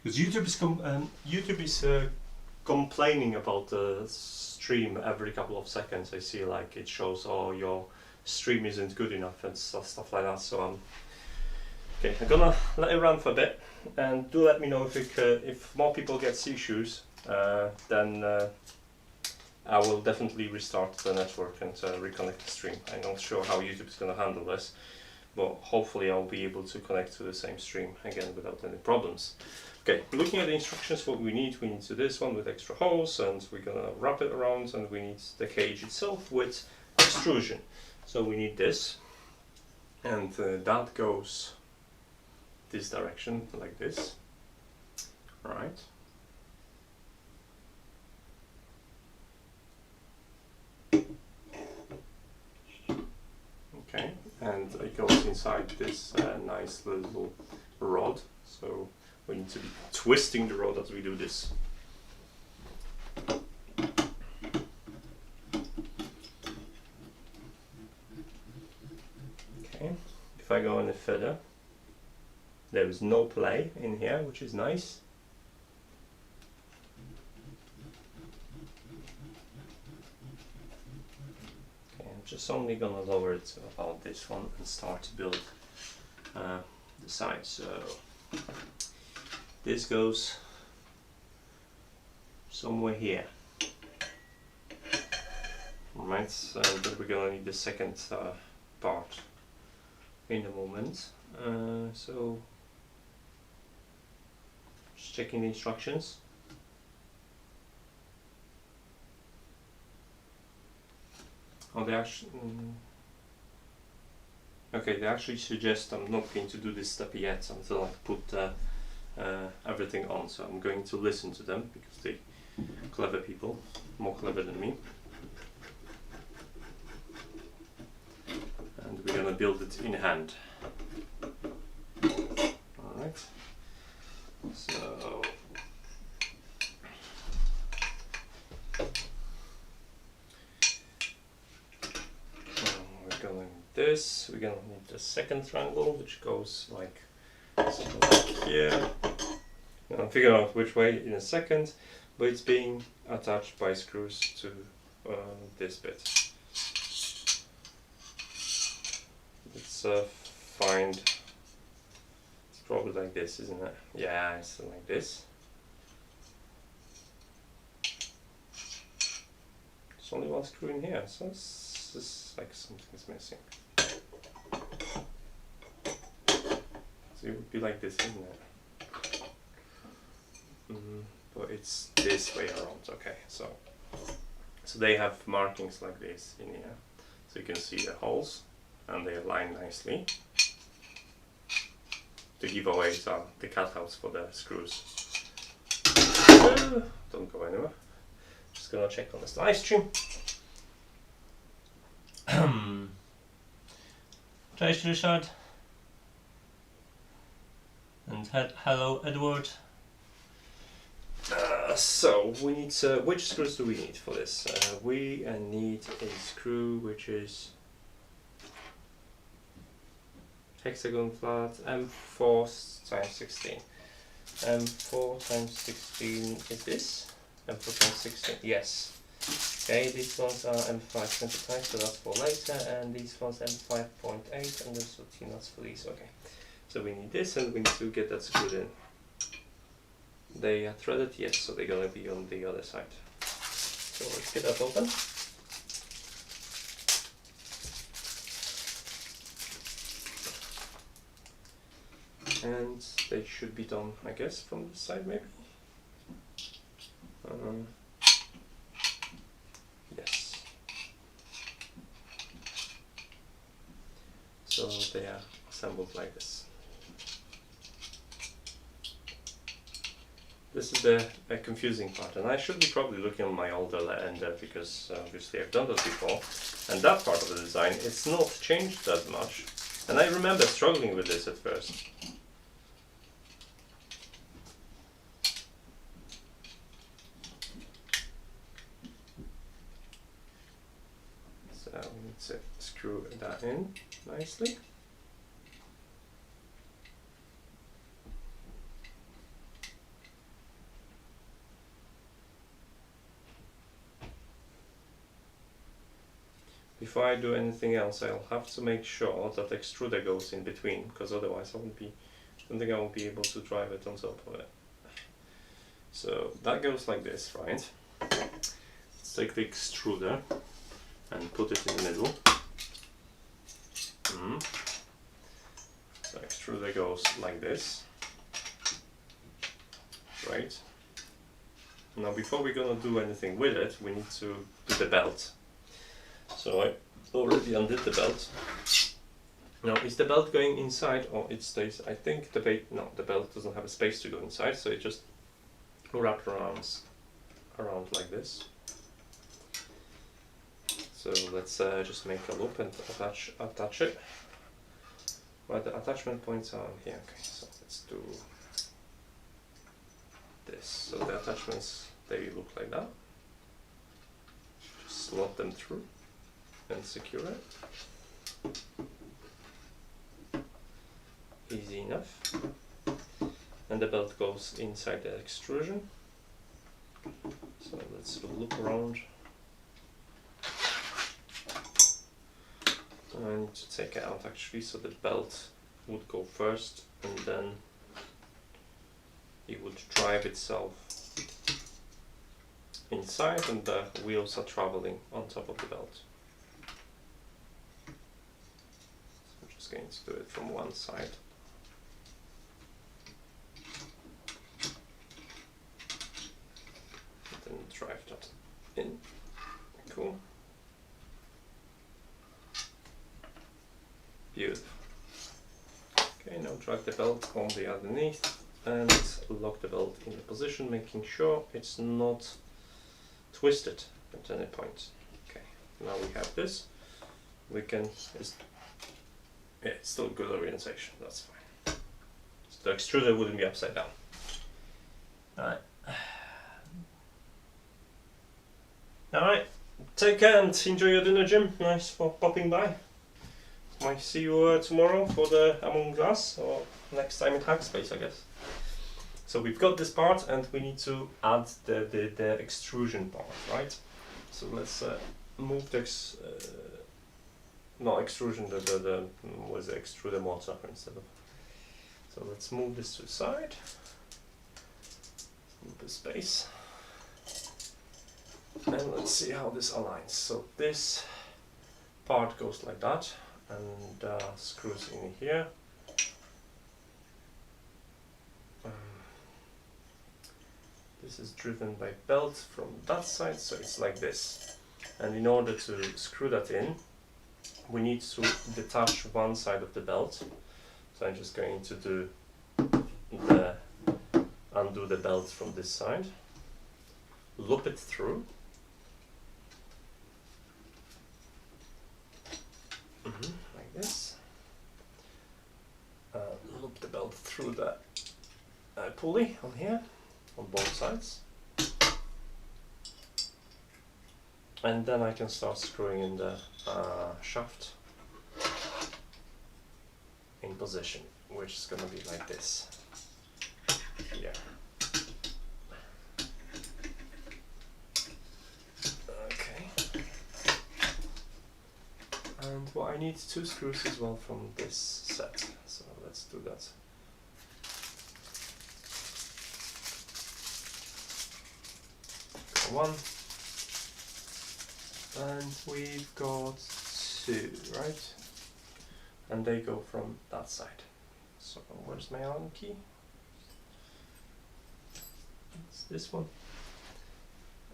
Speaker 1: Because YouTube is complaining about the stream every couple of seconds. I see like it shows, oh, your stream isn't good enough and stuff like that. So okay, I'm gonna let it run for a bit, and do let me know if more people get issues. Then I will definitely restart the network and reconnect the stream. I'm not sure how YouTube is gonna handle this, but hopefully I'll be able to connect to the same stream again without any problems. Okay, looking at the instructions, what we need to this one with extra holes, and we're gonna wrap it around, and we need the cage itself with extrusion. So we need this, and that goes this direction, like this. Right. Okay, and it goes inside this nice little rod. So we need to be twisting the rod as we do this. Okay, if I go any further, there is no play in here, which is nice. Okay, I'm just only gonna lower it to about this one and start to build the side. So this goes somewhere here. Right, so then we're gonna need the second part in a moment. So just checking the instructions. Oh, they actually okay, they actually suggest I'm not going to do this step yet until I put everything on, so I'm going to listen to them because they clever people, more clever than me. And we're gonna build it in hand. Alright. So we're gonna need this. We're gonna need the second triangle, which goes like something like here. I'll figure out which way in a second, but it's being attached by screws to this bit. Let's find. It's probably like this, isn't it? Yeah, it's like this. There's only one screw in here, so it's like something's missing. So it would be like this, isn't it? But it's this way around. Okay, so they have markings like this in here, so you can see the holes, and they align nicely to give away the cutouts for the screws. Don't go anywhere. Just gonna check on this live stream. Cześć Ryszard. And hello Edward. So we need, which screws do we need for this? We need a screw which is hexagon flat, M4 times 16. M4 times 16 is this? M4 times 16, yes. Okay, these ones are M5 25, so that's for later, and these ones M5.8, and there's 14 nuts for these, okay. So we need this, and we need to get that screwed in. They are threaded, yes, so they're gonna be on the other side. So let's get that open. And they should be done, I guess, from this side maybe. Yes. So they are assembled like this. This is the confusing part, and I should be probably looking on my older Ender because obviously I've done that before, and that part of the design, it's not changed that much, and I remember struggling with this at first. So we need to screw that in nicely. Before I do anything else, I'll have to make sure that the extruder goes in between, because otherwise I don't think I won't be able to drive it on top of it. So that goes like this, right? Let's take the extruder and put it in the middle. So extruder goes like this, right? Now before we're gonna do anything with it, we need to do the belt. So I already undid the belt. Now, is the belt going inside or it stays? I think the belt doesn't have a space to go inside, so it just wraps around like this. So let's just make a loop and attach it. Well, the attachment points are here. Okay, so let's do this. So the attachments, they look like that. Just slot them through and secure it. Easy enough. And the belt goes inside the extrusion. So let's look around. I need to take it out actually, so the belt would go first and then it would drive itself inside and the wheels are traveling on top of the belt. So I'm just going to do it from one side. And then drive that in. Cool. Beautiful. Okay, now drag the belt on the underneath and lock the belt in the position, making sure it's not twist it at any point. Okay, now we have this. We can, yeah, it's still good orientation, that's fine. So the extruder wouldn't be upside down. Alright. Alright, take care and enjoy your dinner, Jim. Nice for popping by. Might see you tomorrow for the Among Us, or next time in Hackspace, I guess. So we've got this part and we need to add the extrusion part, right? So let's move the not extrusion, the was the extruder motor instead of. So let's move this to the side. Move the space. And let's see how this aligns. So this part goes like that and screws in here. This is driven by belt from that side, so it's like this. And in order to screw that in, we need to detach one side of the belt. So I'm just going to do undo the belt from this side, loop it through. Like this. Loop the belt through the pulley on here, on both sides. And then I can start screwing in the shaft in position, which is going to be like this. Here. Okay. And what I need 2 screws as well from this set, so let's do that. One. And we've got 2, right? And they go from that side. So where's my Allen key? It's this one.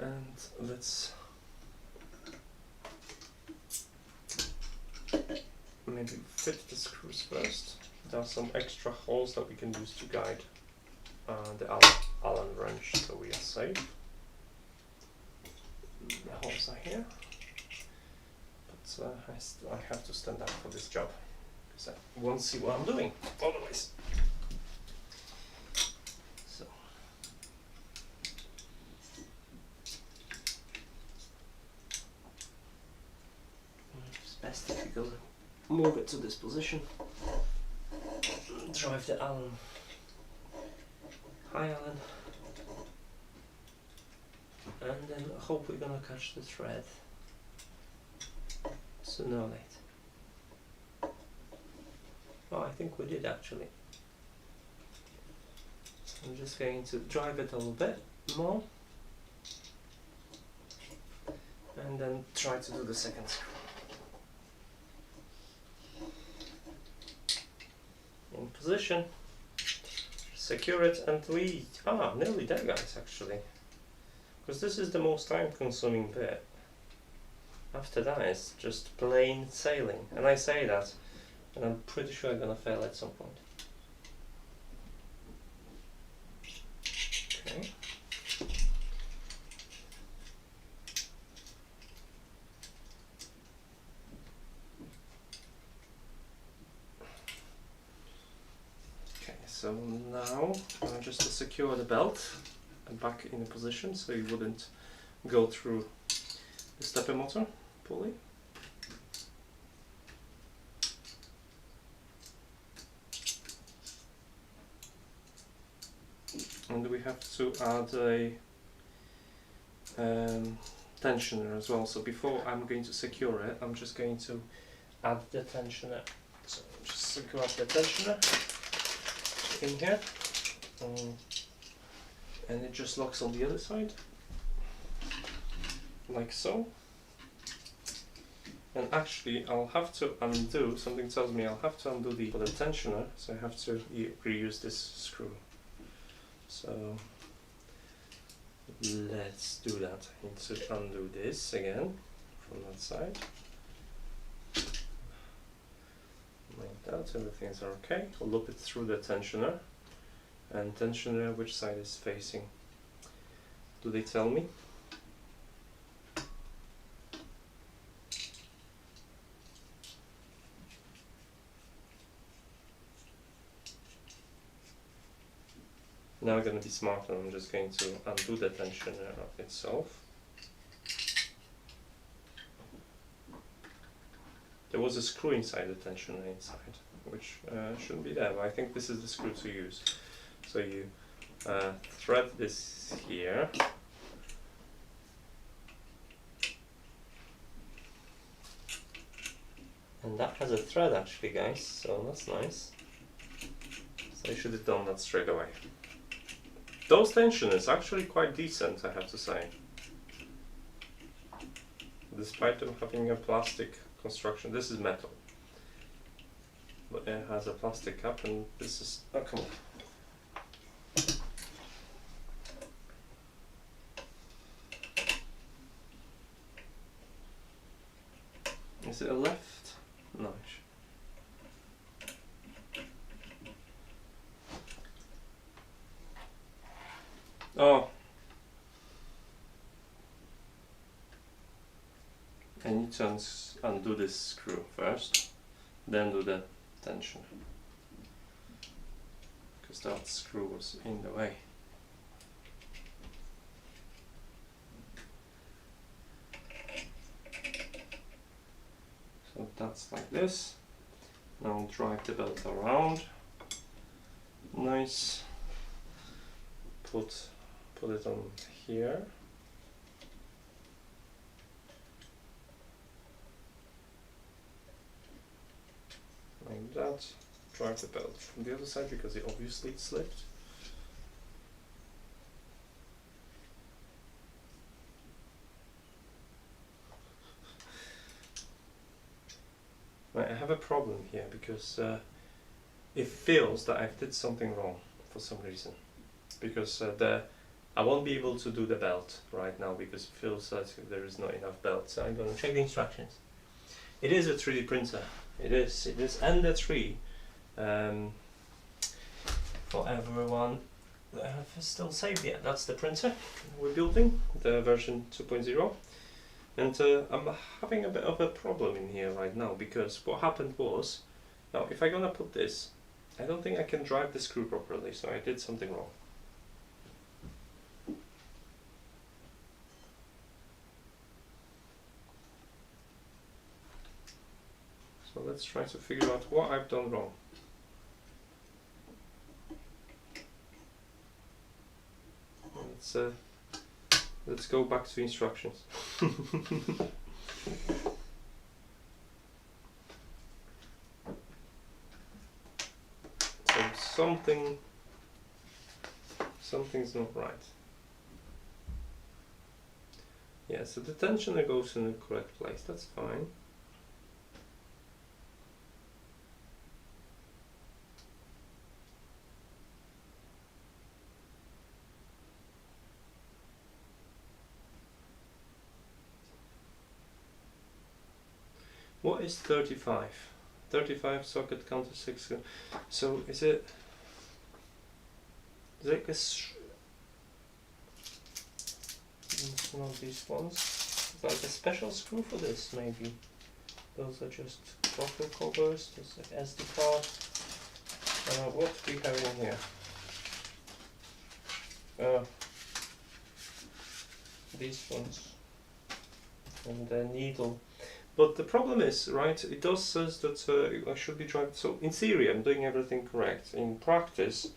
Speaker 1: And let's maybe fit the screws first. There are some extra holes that we can use to guide the Allen wrench, so we are safe. The holes are here. But I have to stand up for this job, because I won't see what I'm doing otherwise. So it's best if you go move it to this position, drive the Allen, high Allen, and then hope we're gonna catch the thread sooner or later. Oh, I think we did actually. So I'm just going to drive it a little bit more and then try to do the second screw. In position, secure it, and we are nearly there, guys, actually, because this is the most time consuming bit. After that it's just plain sailing, and I say that and I'm pretty sure I'm gonna fail at some point. Okay. So now, just to secure the belt back in position so you wouldn't go through the stepper motor pulley. And we have to add a tensioner as well. So before I'm going to secure it, I'm just going to add the tensioner. So just secure up the tensioner in here, and it just locks on the other side, like so. And actually I'll have to undo, something tells me I'll have to undo the tensioner, so I have to reuse this screw. So let's do that. I need to undo this again from that side. Like that, everything's okay. We'll loop it through the tensioner. And tensioner, which side is facing? Do they tell me? Now I'm going to be smart and I'm just going to undo the tension itself. There was a screw inside the tensioner inside, which shouldn't be there, but I think this is the screw to use. So you thread this here. And that has a thread actually, guys, so that's nice. So I should have done that straight away. Those tension is actually quite decent, I have to say. Despite them having a plastic construction, this is metal. But it has a plastic cap and this is, oh come on. Is it a left? No. Oh. I need to undo this screw first, then do the tension. Because that screw was in the way. So that's like this. Now drive the belt around. Nice. Put it on here. Like that. Drive the belt from the other side because it obviously slipped. Right, I have a problem here because it feels that I did something wrong for some reason. Because I won't be able to do the belt right now because it feels like there is not enough belt. So I'm going to check the instructions. It is a 3D printer. It is Ender3. For everyone that have still saved yet, that's the printer we're building, the version 2.0. And I'm having a bit of a problem in here right now because what happened was, now if I'm gonna put this, I don't think I can drive the screw properly, so I did something wrong. So let's try to figure out what I've done wrong. Let's go back to instructions. So something's not right. Yeah, so the tensioner goes in the correct place, that's fine. What is 35? 35 socket counter 6. So is it like this? It's one of these ones. Is like a special screw for this, maybe. Those are just bottle covers. There's like SD card. What do we have in here? These ones. And the needle. But the problem is, right, it does says that I should be driving, so in theory I'm doing everything correct. In practice,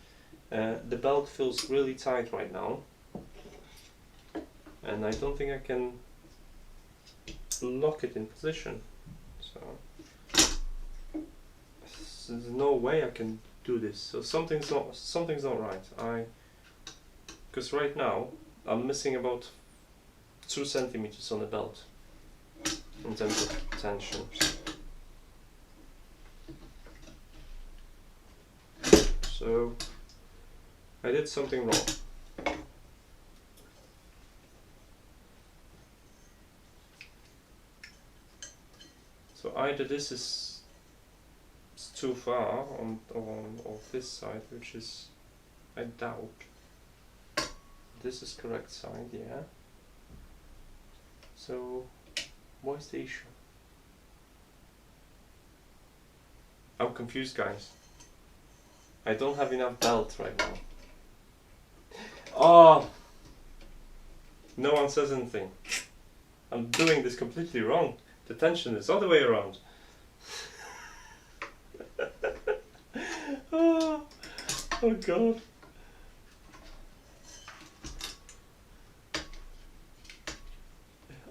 Speaker 1: the belt feels really tight right now. And I don't think I can lock it in position. So there's no way I can do this. So something's not right. Because right now I'm missing about 2 centimeters on the belt. In terms of tension. So I did something wrong. So either this is too far on this side, which is, I doubt. This is correct side, yeah. So what's the issue? I'm confused, guys. I don't have enough belt right now. Oh! No one says anything. I'm doing this completely wrong. The tension is all the way around. Oh, oh God.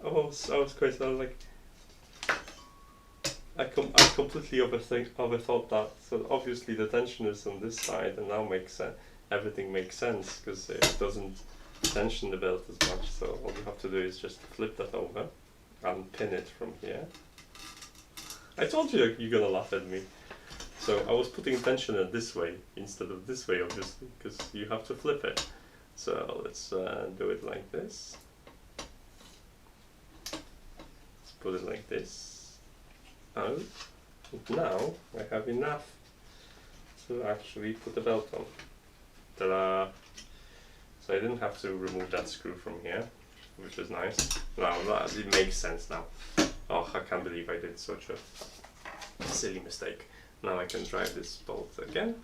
Speaker 1: I was crazy. I was like, I completely overthought that. So obviously the tension is on this side, and now everything makes sense because it doesn't tension the belt as much. So all you have to do is just flip that over and pin it from here. I told you you're gonna laugh at me. So I was putting tensioner this way instead of this way, obviously, because you have to flip it. So let's do it like this. Let's put it like this. And now I have enough to actually put the belt on. Ta-da! So I didn't have to remove that screw from here, which is nice. Now it makes sense now. Oh, I can't believe I did such a silly mistake. Now I can drive this bolt again.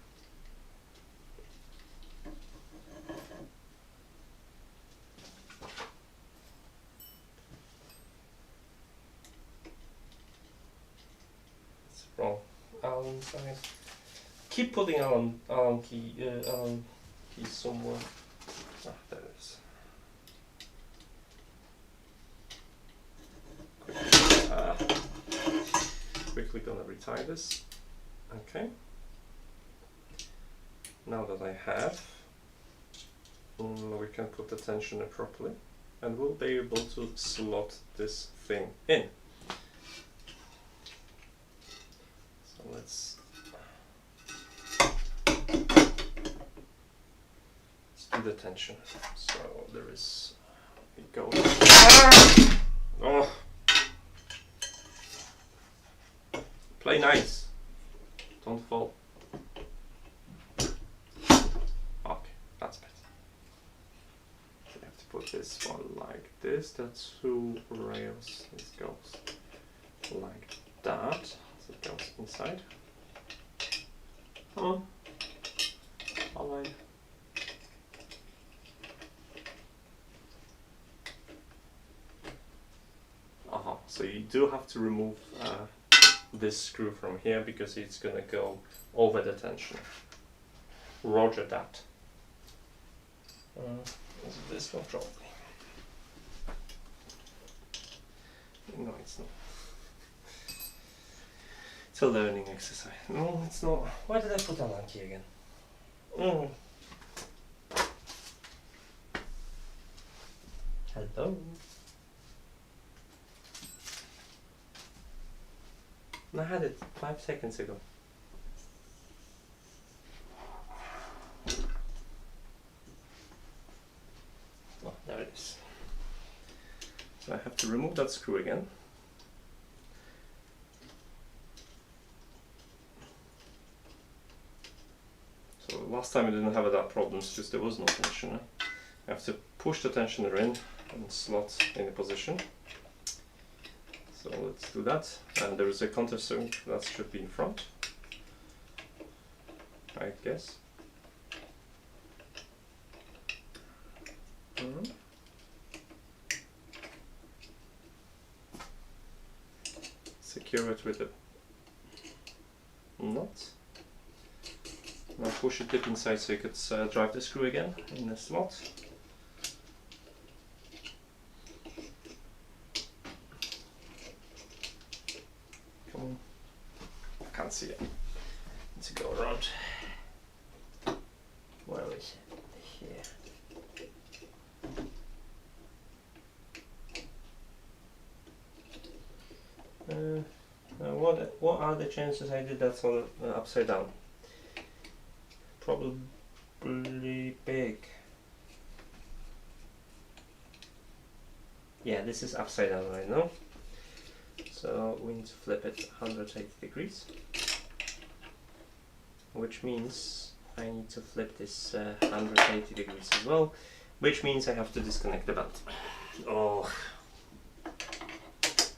Speaker 1: It's wrong. Allen side. Keep putting Allen keys somewhere. Ah, there it is. Quickly gonna retie this. Okay. Now that I have, we can put the tensioner properly, and we'll be able to slot this thing in. So let's do the tension. So there is, it goes. Oh. Play nice. Don't fall. Okay, that's better. So you have to put this one like this. That's 2 rails. This goes like that. So it goes inside. Come on. Align. So you do have to remove this screw from here because it's gonna go over the tensioner. Roger that. Is it this one? Probably. No, it's not. It's a learning exercise. No, it's not. Why did I put Allen key again? Hello. I had it 5 seconds ago. Oh, there it is. So I have to remove that screw again. So last time I didn't have that problem because there was no tensioner. I have to push the tensioner in and slot in a position. So let's do that. And there is a countersunk that should be in front, I guess. Secure it with a knot. Now push it deep inside so you could drive the screw again in the slot. Come on. I can't see it. Let's go around. Where is it? Here. What are the chances I did that on upside down? Probably big. Yeah, this is upside down right now. So we need to flip it 180 degrees. Which means I need to flip this 180 degrees as well. Which means I have to disconnect the belt. Oh.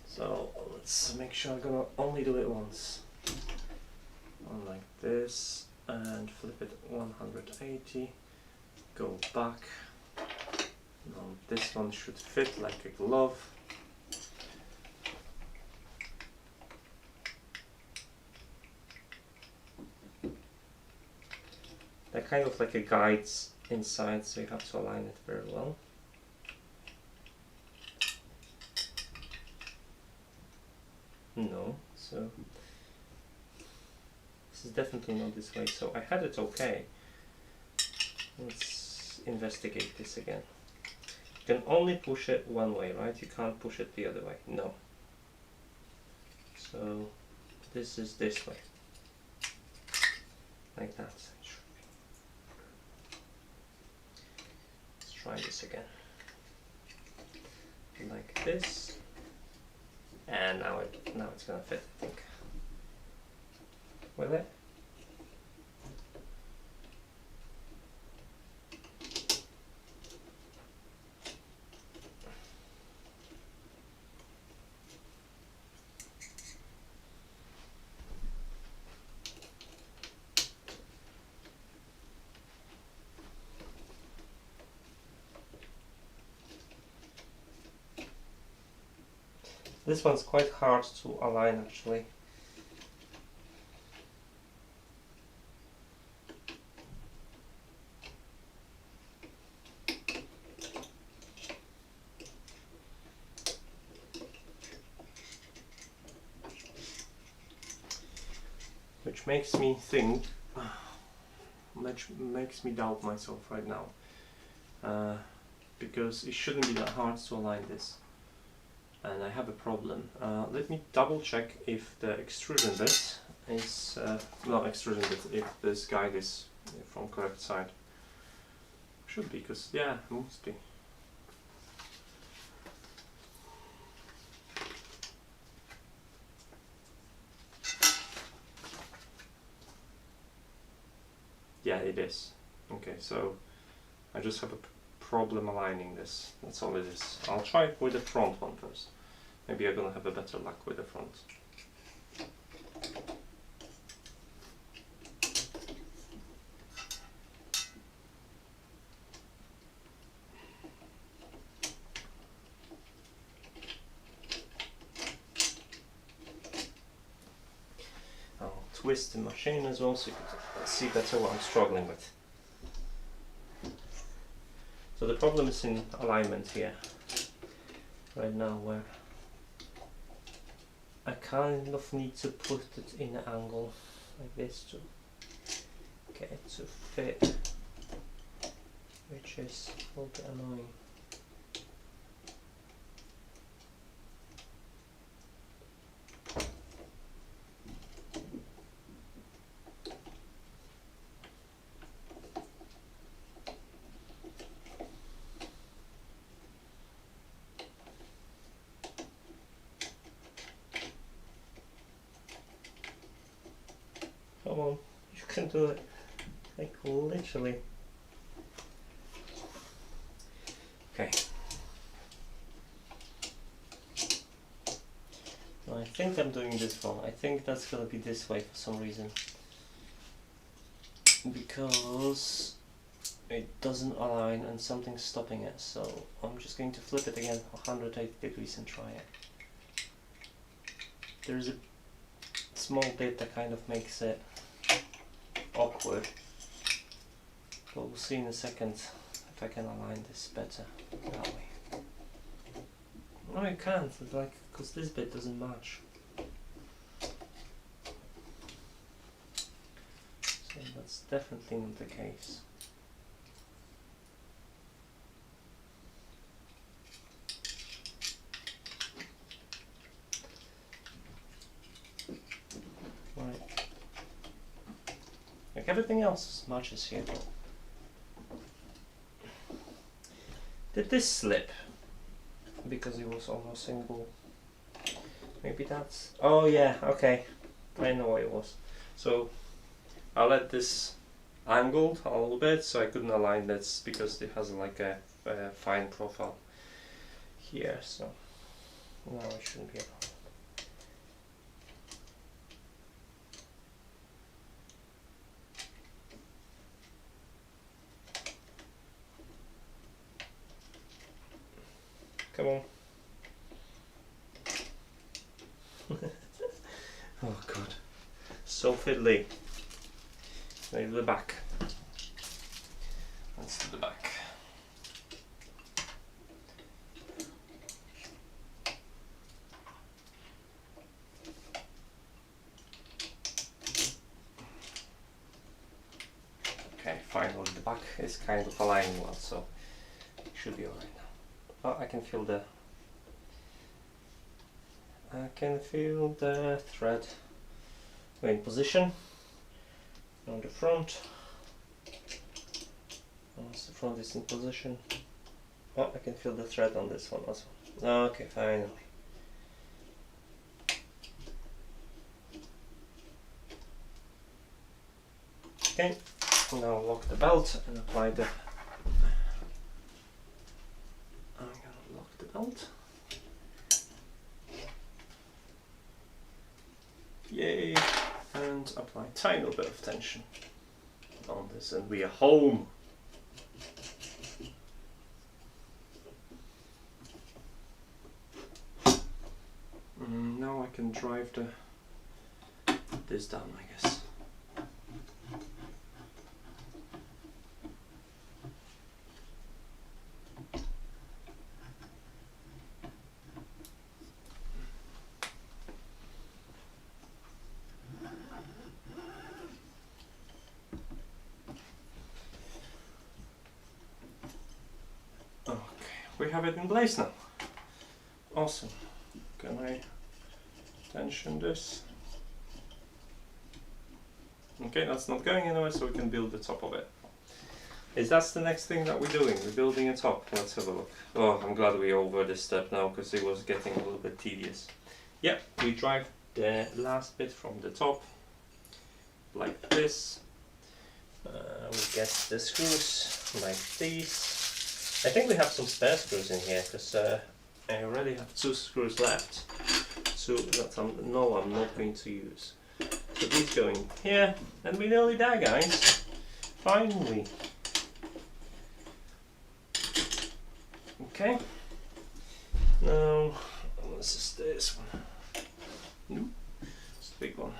Speaker 1: So let's make sure I'm gonna only do it once. One like this, and flip it 180, go back, this one should fit like a glove. They're kind of like a guides inside, so you have to align it very well. No, so this is definitely not this way, so I had it okay. Let's investigate this again. You can only push it one way, right? You can't push it the other way. No. So this is this way. Like that. Let's try this again. Like this. And now it's gonna fit, I think. Will it? This one's quite hard to align actually. Which makes me think, which makes me doubt myself right now. Because it shouldn't be that hard to align this. And I have a problem. Let me double check if the extrusion bit is, not extrusion bit, if this guide is from correct side. Should be, because, yeah, it must be. Yeah, it is. Okay, so I just have a problem aligning this. That's all it is. I'll try it with the front one first. Maybe I'm gonna have a better luck with the front. I'll twist the machine as well so you can see better what I'm struggling with. So the problem is in alignment here, right now, where I kind of need to put it in an angle like this to get it to fit, which is a little bit annoying. Come on, you can do it. Like literally. Okay. No, I think I'm doing this wrong. I think that's gonna be this way for some reason. Because it doesn't align and something's stopping it. So I'm just going to flip it again 180 degrees and try it. There's a small bit that kind of makes it awkward, but we'll see in a second if I can align this better that way. No, I can't, it's like, because this bit doesn't match. So that's definitely not the case. Right. Like everything else matches here. Did this slip? Because it was almost single. Maybe that's... Oh yeah, okay. I know what it was. So I'll let this angled a little bit so I couldn't align this because it has like a fine profile here. So no, it shouldn't be a problem. come on. Oh god, so fiddly. Maybe the back. Let's do the back. Okay, finally the back is kind of aligning well, so it should be alright now. Oh, I can feel the thread in position on the front. Once the front is in position, oh, I can feel the thread on this one as well. Okay, finally. Okay, now lock the belt and apply the. I'm gonna lock the belt. Yay! And apply a tiny bit of tension on this, and we are home. Now I can drive this down, I guess. Okay, we have it in place now. Awesome. Can I tension this? Okay, that's not going anywhere, so we can build the top of it. That's the next thing that we're doing. We're building a top. Let's have a look. Oh, I'm glad we're over this step now, because it was getting a little bit tedious. Yep, we drive the last bit from the top, like this. We get the screws like these. I think we have some spare screws in here, because I already have 2 screws left. So that I'm not going to use. So these go in here, and we're nearly there, guys. Finally. Okay. Now, this is this one. Nope, it's the big one.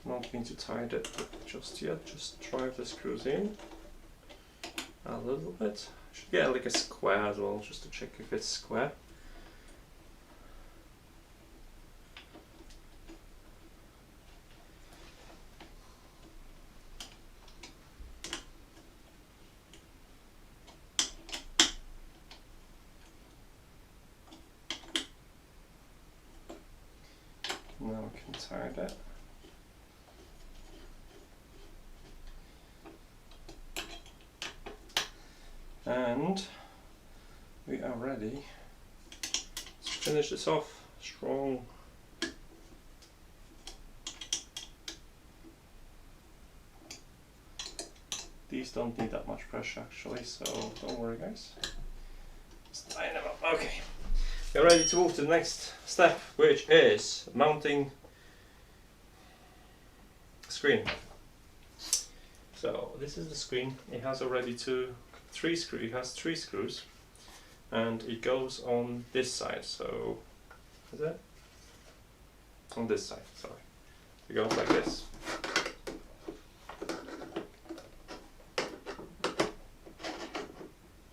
Speaker 1: Not going to tie that just yet, just drive the screws in a little bit. Should get like a square as well, just to check if it's square. Now we can tie that. And we are ready to finish this off strong. These don't need that much pressure actually, so don't worry guys. Just tie them up. Okay, we're ready to move to the next step, which is mounting screen. So this is the screen. It has already 3 screws. It has 3 screws, and it goes on this side. So is it on this side? Sorry, it goes like this.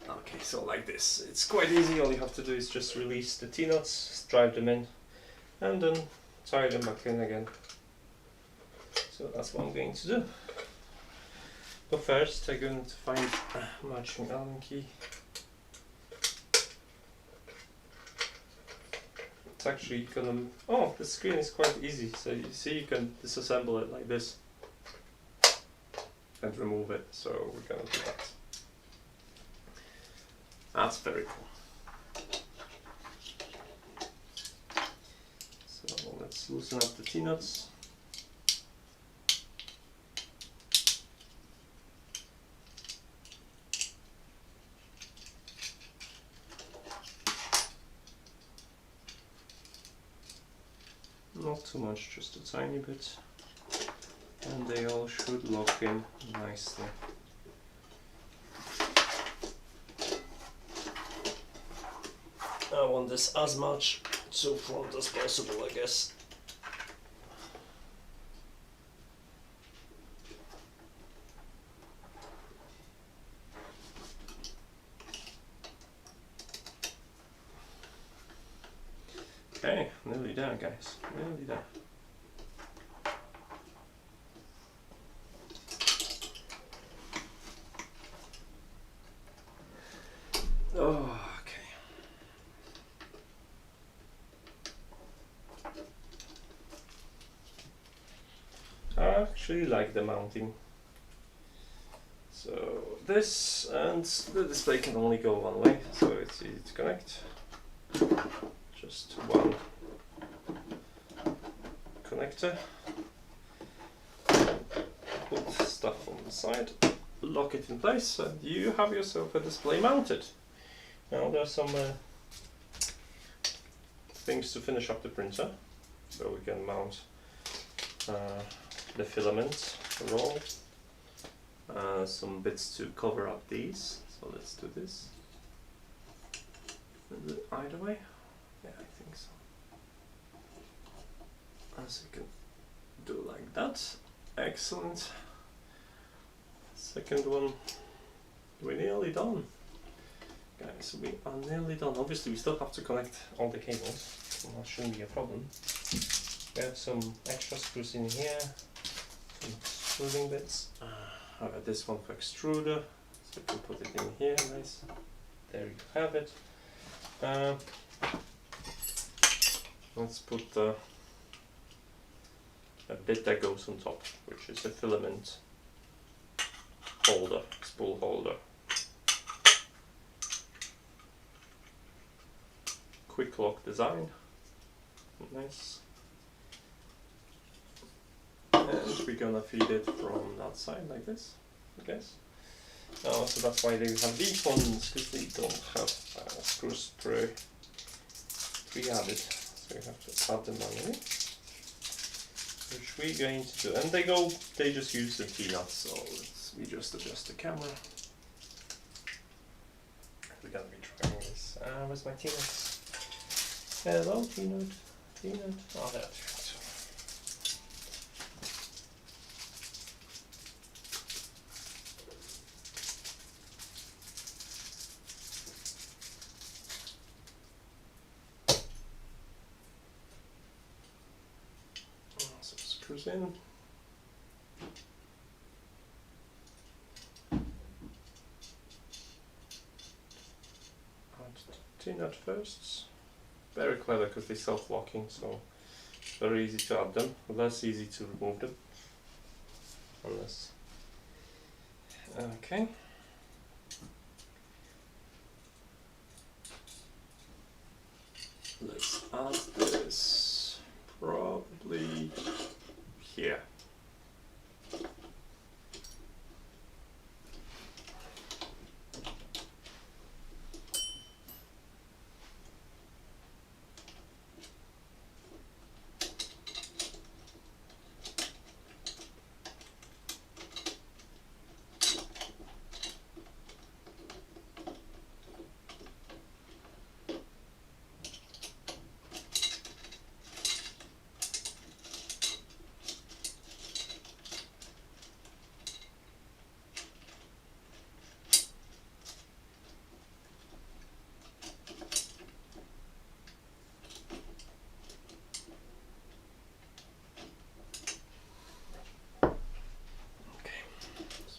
Speaker 1: Okay, so like this. It's quite easy. All you have to do is just release the T-nuts, drive them in, and then tie them back in again. So that's what I'm going to do. But first I'm going to find a matching Allen key. It's actually gonna, oh, the screen is quite easy, so you see you can disassemble it like this and remove it, so we're gonna do that. That's very cool. So let's loosen up the T-nuts. Not too much, just a tiny bit. And they all should lock in nicely. I want this as much to front as possible, I guess. Okay, nearly there, guys. Nearly there. Oh, okay. I actually like the mounting. So this, and the display can only go one way, so it's easy to connect. Just one connector. Put stuff on the side, lock it in place, and you have yourself a display mounted. Now there's some things to finish up the printer, so we can mount the filament roll, some bits to cover up these, so let's do this. Is it either way? Yeah, I think so. As you can do like that. Excellent. Second one, we're nearly done. Guys, we are nearly done. Obviously we still have to connect all the cables, and that shouldn't be a problem. We have some extra screws in here, some extruding bits. I got this one for extruder, so you can put it in here, nice. There you have it. Let's put a bit that goes on top, which is a filament holder, spool holder. Quick lock design, nice. And we're gonna feed it from that side like this, I guess. So that's why they have these ones, because they don't have screws pre-added, so you have to add them manually, which we're going to do. And they just use the T-nuts, so we just adjust the camera. We're gonna be trying this. Where's my T-nuts? Hello, T-nut. T-nut. Oh, there. So screws in. Add T-nut first. Very clever because they're self-locking, so it's very easy to add them, less easy to remove them. Unless. Okay. Let's add this probably here.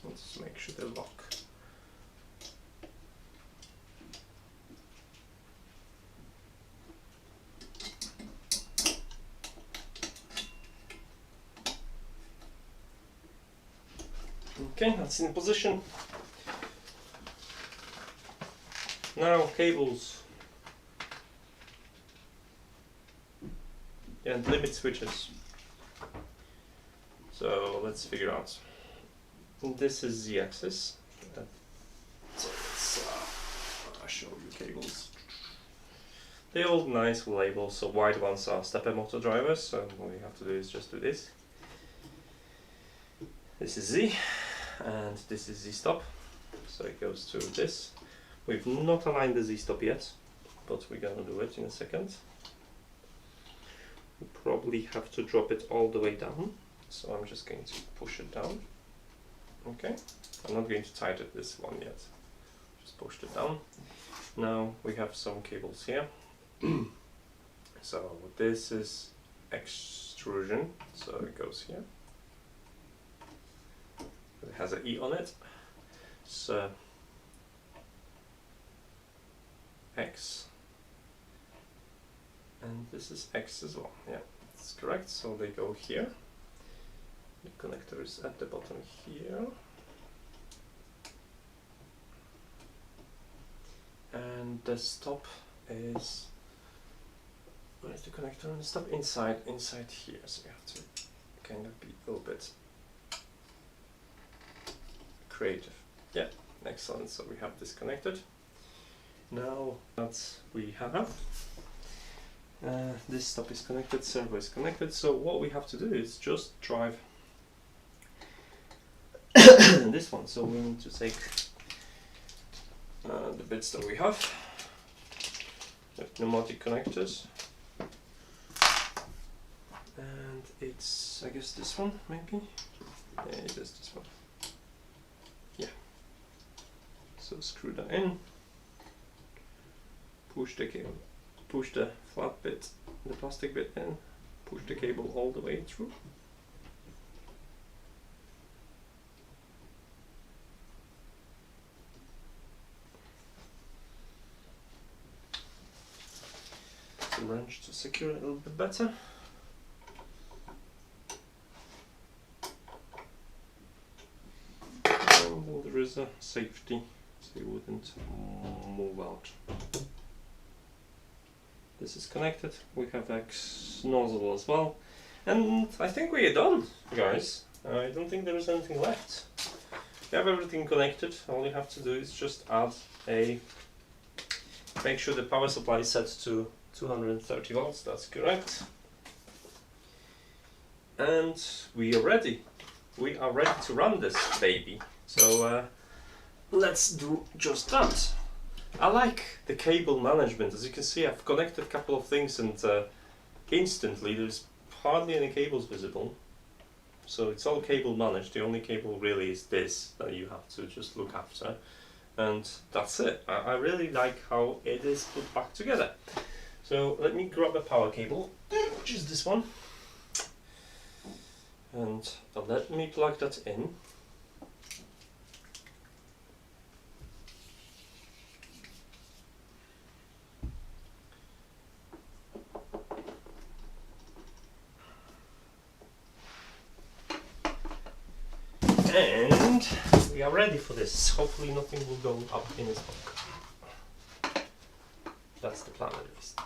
Speaker 1: Let's make sure they lock. Okay, that's in position. Now cables and limit switches. So let's figure out. This is the axis. So let's show you cables. the old nice labels. So white ones are stepper motor drivers, so all you have to do is just do this. This is Z, and this is Z stop. So it goes to this. We've not aligned the Z stop yet, but we're gonna do it in a second. We probably have to drop it all the way down, so I'm just going to push it down. Okay, I'm not going to tighten this one yet, just pushed it down. Now we have some cables here. So this is extrusion, so it goes here. It has an E on it. So X, and this is X as well. Yeah, that's correct. So they go here. The connector is at the bottom here, and the stop is, where is the connector and the stop? Inside here. So you have to kind of be a little bit creative. Yeah, excellent. So we have this connected. Now that we have, this stop is connected, servo is connected. So what we have to do is just drive this one. So we need to take the bits that we have, the pneumatic connectors, and it's, I guess, this one maybe. Yeah, it is this one. Yeah. So screw that in. Push the cable, push the flat bit, the plastic bit in, push the cable all the way through. The wrench to secure it a little bit better. And then there is a safety, so it wouldn't move out. This is connected. We have X nozzle as well, and I think we are done, guys. I don't think there is anything left. We have everything connected. All you have to do is just add a, make sure the power supply is set to 230 volts. That's correct, and we are ready. We are ready to run this baby. So let's do just that. I like the cable management. As you can see, I've connected a couple of things, and instantly there's hardly any cables visible. So it's all cable managed. The only cable really is this that you have to just look after, and that's it. I really like how it is put back together. So let me grab a power cable, which is this one, and let me plug that in. And we are ready for this. Hopefully nothing will go up in this box. That's the plan at least.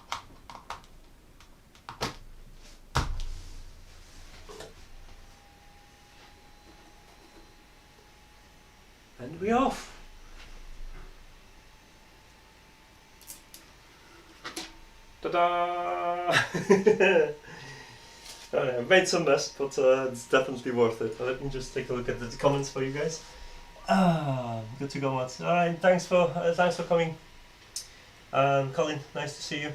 Speaker 1: And we're off. Ta-da! I've made some mess, but it's definitely worth it. Let me just take a look at the comments for you guys. Good to go, Matt. Alright, thanks for coming. Colin, nice to see you.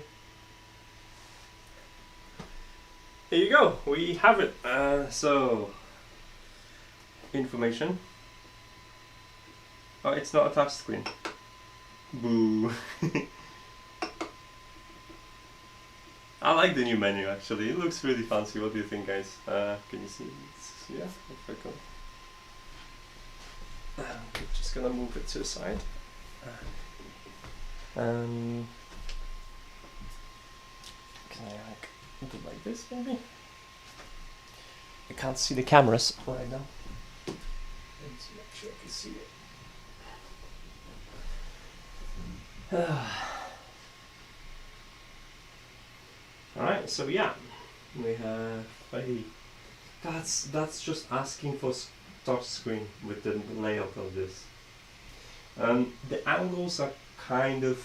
Speaker 1: Here you go, we have it. So, information. Oh, it's not a touch screen. Boo. I like the new menu actually, it looks really fancy. What do you think, guys? Can you see? Yeah, if I go. I'm just gonna move it to the side. Can I like do it like this maybe? I can't see the cameras right now. Let's make sure I can see it. Alright, so yeah, we have a, that's just asking for touch screen with the layout of this. The angles are kind of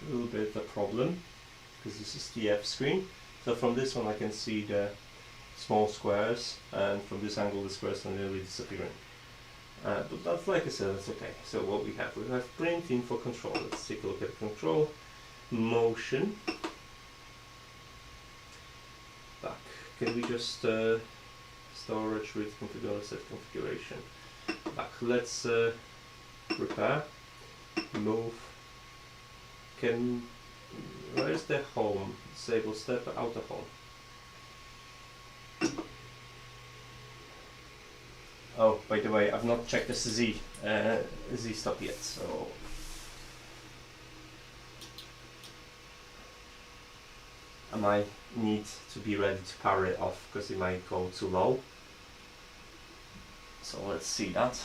Speaker 1: a little bit a problem. because this is the F screen. So from this one I can see the small squares, and from this angle the squares are nearly disappearing. But that's, like I said, that's okay. So what we have print info control. Let's take a look at control. Motion. Back. Can we just storage with configure set configuration? Back. Let's prepare. Move. Where's the home? Disable step out of home. Oh, by the way, I've not checked this Z stop yet, so I might need to be ready to power it off because it might go too low. So let's see that,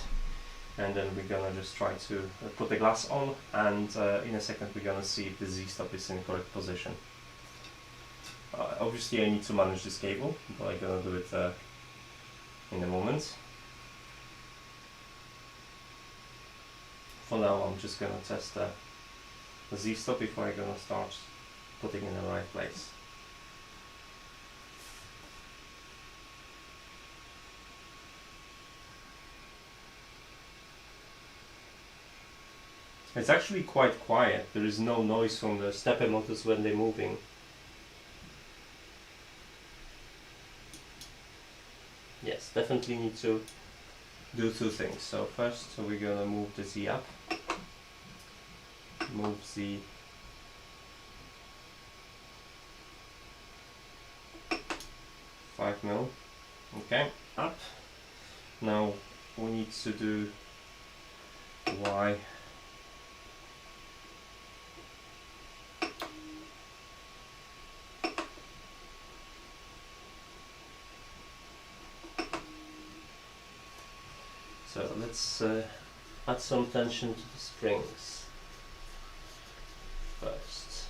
Speaker 1: and then we're gonna just try to put the glass on, and in a second we're gonna see if the Z stop is in the correct position. Obviously I need to manage this cable, but I'm gonna do it in a moment. For now I'm just gonna test the Z stop before I'm gonna start putting it in the right place. It's actually quite quiet. There is no noise from the stepper motors when they're moving. Yes, definitely need to do two things. So first, we're gonna move the Z up. Move Z 5 mil. Okay, up. Now we need to do Y. So let's add some tension to the springs first.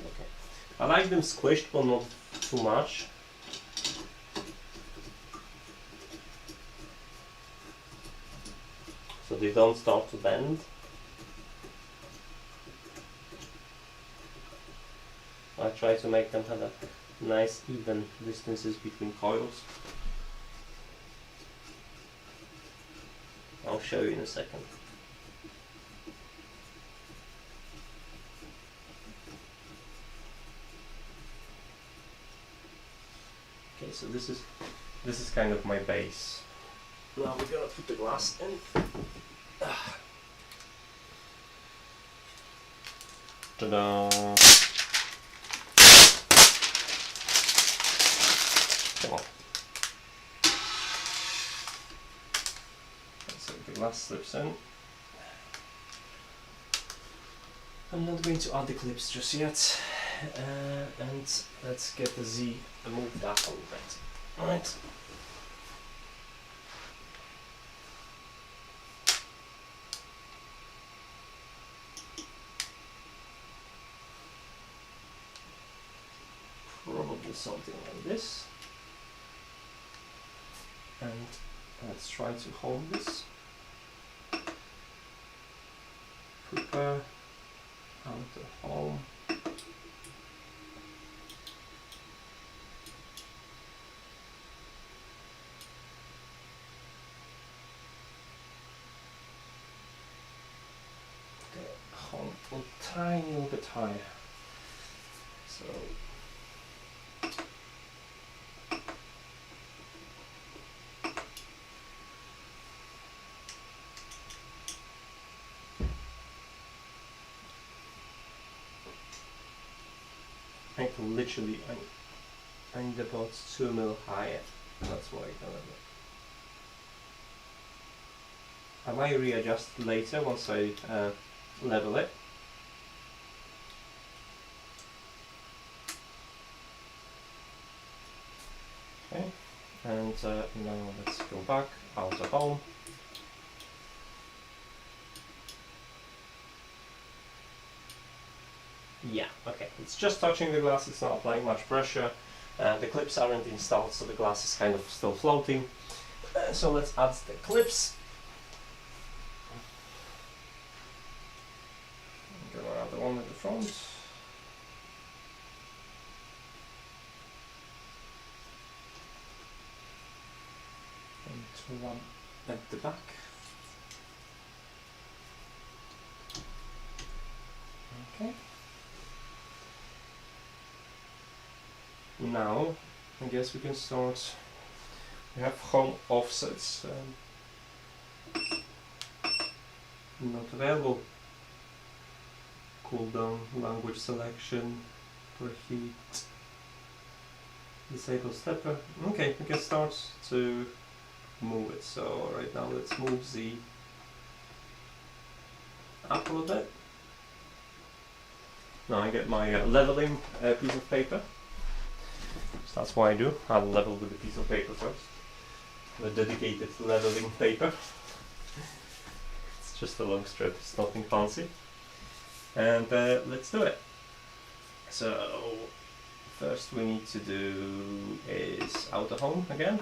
Speaker 1: Okay. I like them squished, but not too much. So they don't start to bend. I try to make them have a nice even distances between coils. I'll show you in a second. Okay, so this is kind of my base. Now we're gonna put the glass in. Ta-da! Come on. So the glass slips in. I'm not going to add the clips just yet. And let's get the Z moved up a little bit. Alright. Probably something like this. And let's try to hold this. Prepare outer home. Home a tiny little bit higher. So I can literally, I need about 2 mil higher. That's what I'm gonna do. I might readjust later once I level it. Okay, and now let's go back out of home. Yeah, okay. It's just touching the glass, it's not applying much pressure. The clips aren't installed, so the glass is kind of still floating. So let's add the clips. Go around the one at the front. And one at the back. Okay. Now, I guess we can start. We have home offsets. Not available. Cool down, language selection, preheat, disable stepper. Okay, we can start to move it. So right now let's move the up a little bit. Now I get my leveling piece of paper. So that's what I do. I'll level with a piece of paper first. The dedicated leveling paper. It's just a long strip, it's nothing fancy. And let's do it. So first we need to do is outer home again.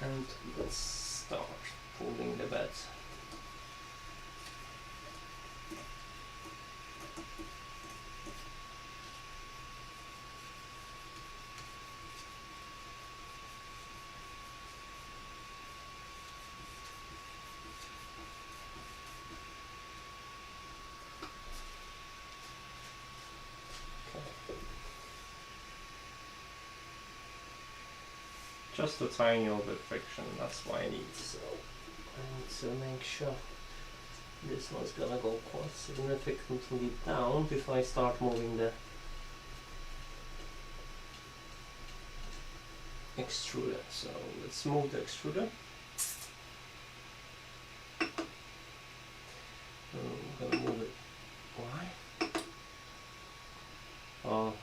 Speaker 1: And let's start pulling the bed. Just a tiny little bit of friction, that's what I need. So I need to make sure this one's gonna go quite significantly down before I start moving the extruder. So let's move the extruder. I'm gonna move it. Why? Oh.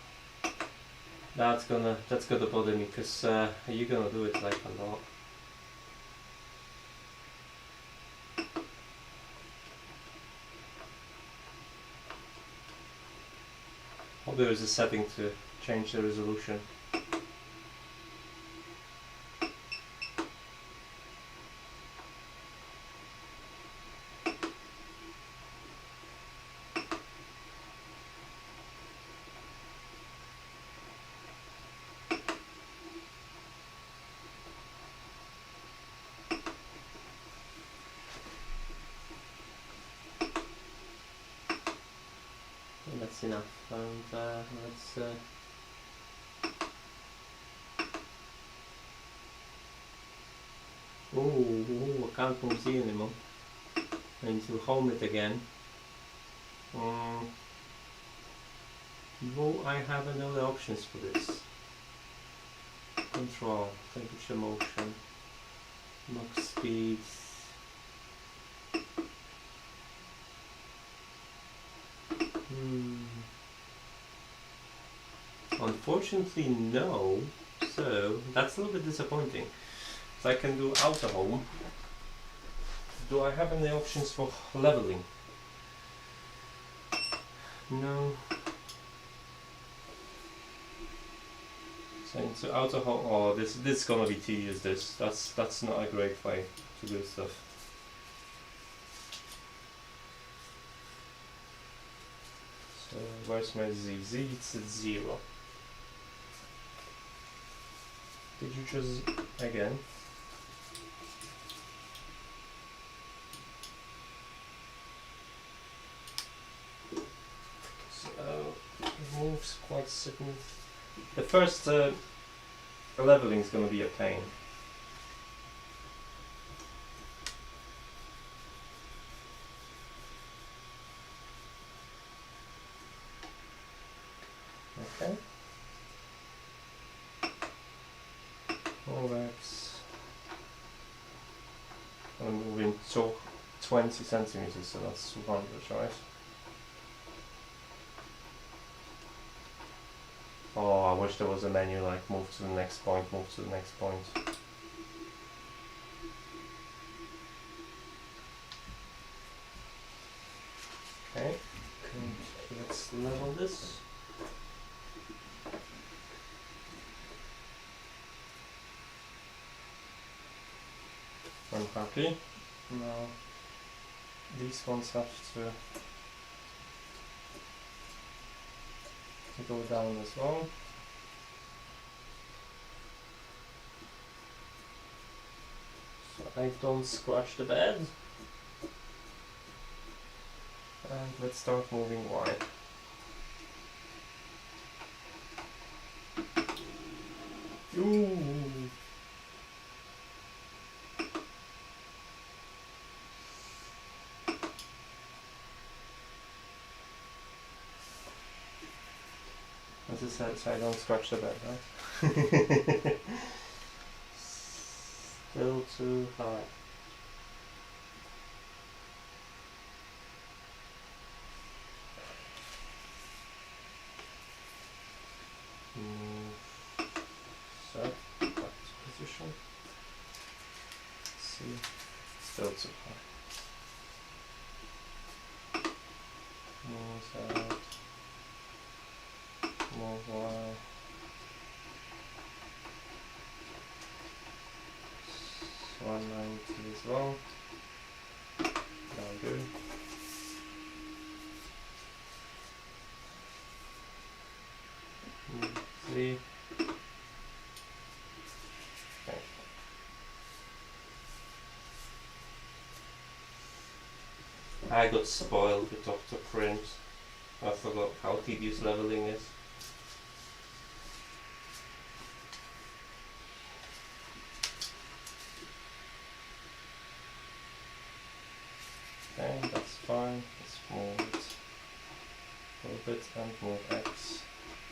Speaker 1: That's gonna bother me because you're gonna do it like a lot. Hope there is a setting to change the resolution. That's enough, and let's I can't move Z anymore. I need to home it again. Do I have any other options for this? Control, temperature, motion, max speeds. Unfortunately no, so that's a little bit disappointing. So I can do outer home. Do I have any options for leveling? No. So into outer home, oh this is gonna be tedious. That's not a great way to do stuff. So where's my Z? Z it's at 0. Did you choose again? So it moves quite significantly. The first leveling is going to be a pain. Okay. That's I'm moving to 20 centimeters, so that's 200, right? Oh, I wish there was a menu like move to the next point, move to the next point. this. I'm happy. Now these ones have to go down as well. So I don't scratch the bed. And let's start moving wide. Ooh. As I said, so I don't scratch the bed, right? Still too high. Move. So, back to position. See, still too high. Move out. Move wide. 190 as well. Now good. See. Okay. I got spoiled with Dr. Print. I forgot how tedious leveling is. Okay, that's fine. Let's move it a little bit and move X.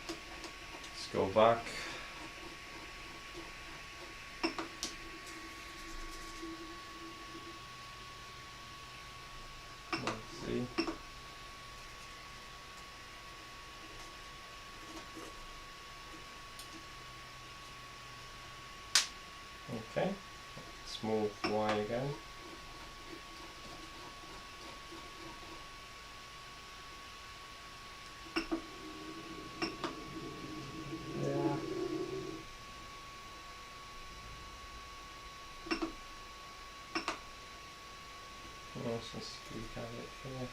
Speaker 1: Let's go back. Move Z. Okay, let's move Y again. Yeah. Let's just recap it here.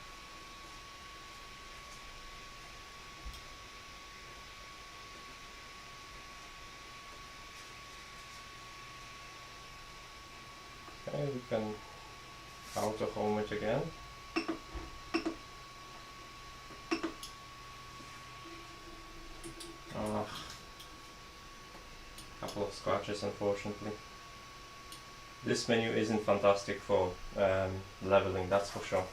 Speaker 1: Okay, we can auto home it again. Couple of scratches, unfortunately. This menu isn't fantastic for leveling, that's for sure.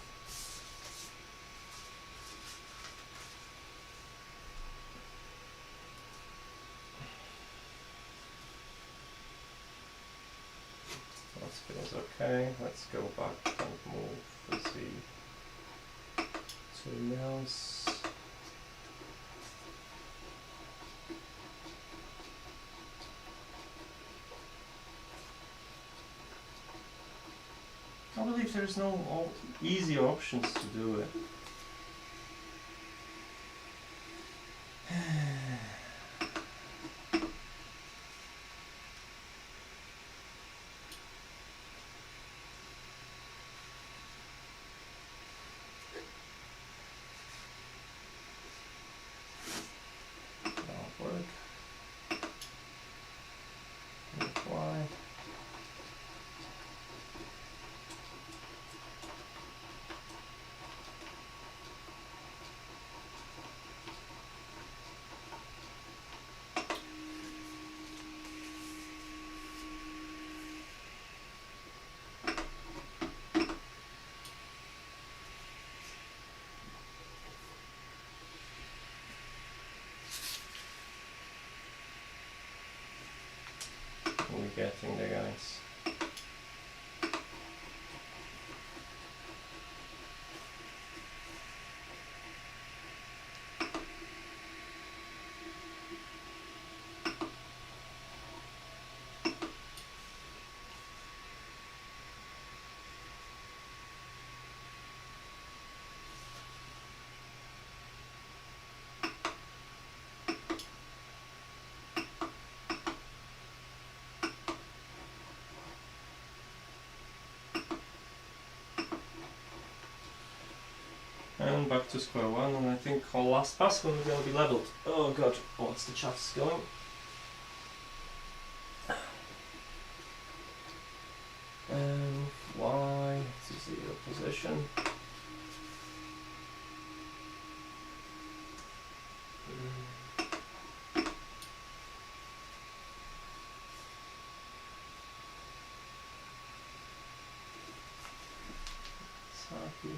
Speaker 1: That feels okay. Let's go back and move the Z to mouse. I believe there's no easier options to do it. That'll work. Move Y. We're getting there, guys. and back to square one, and I think our last pass will gonna be leveled. Oh god, what's the chat's going? Y to 0 position. Happy.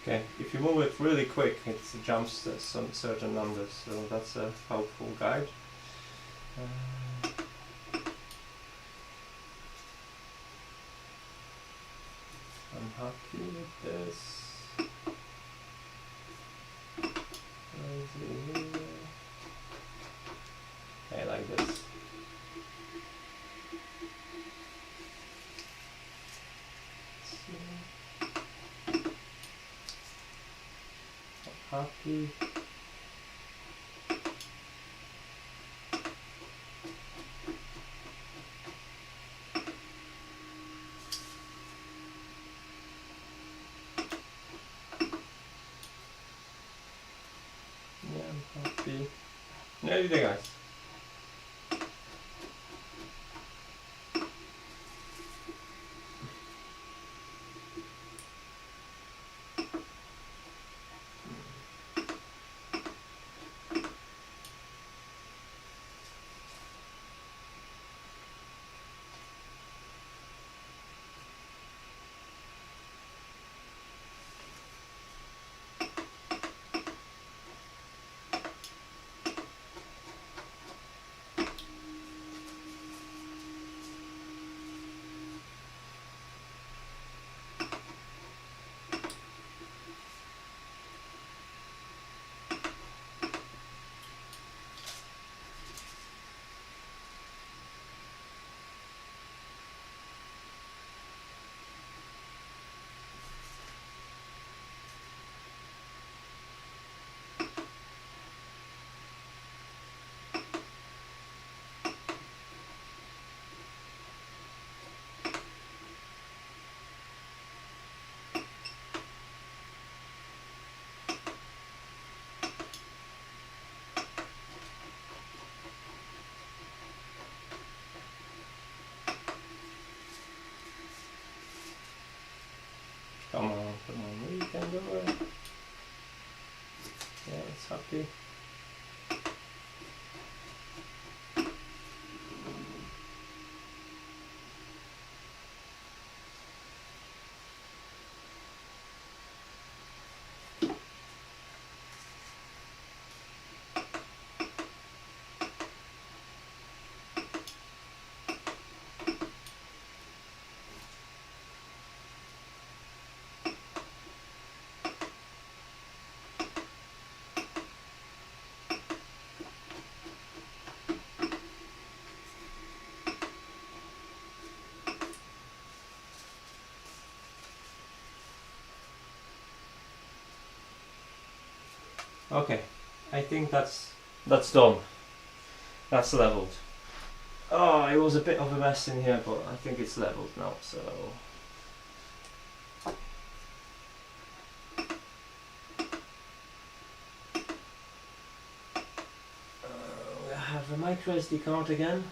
Speaker 1: Okay, if you move it really quick, it jumps some certain numbers, so that's a helpful guide. I'm happy with this. I like this. Happy. Yeah, I'm happy. Nearly there, guys. Come on, we can do it. Yeah, it's happy. Okay, I think that's done. That's leveled. Oh, it was a bit of a mess in here, but I think it's leveled now, so... I have a micro SD card again,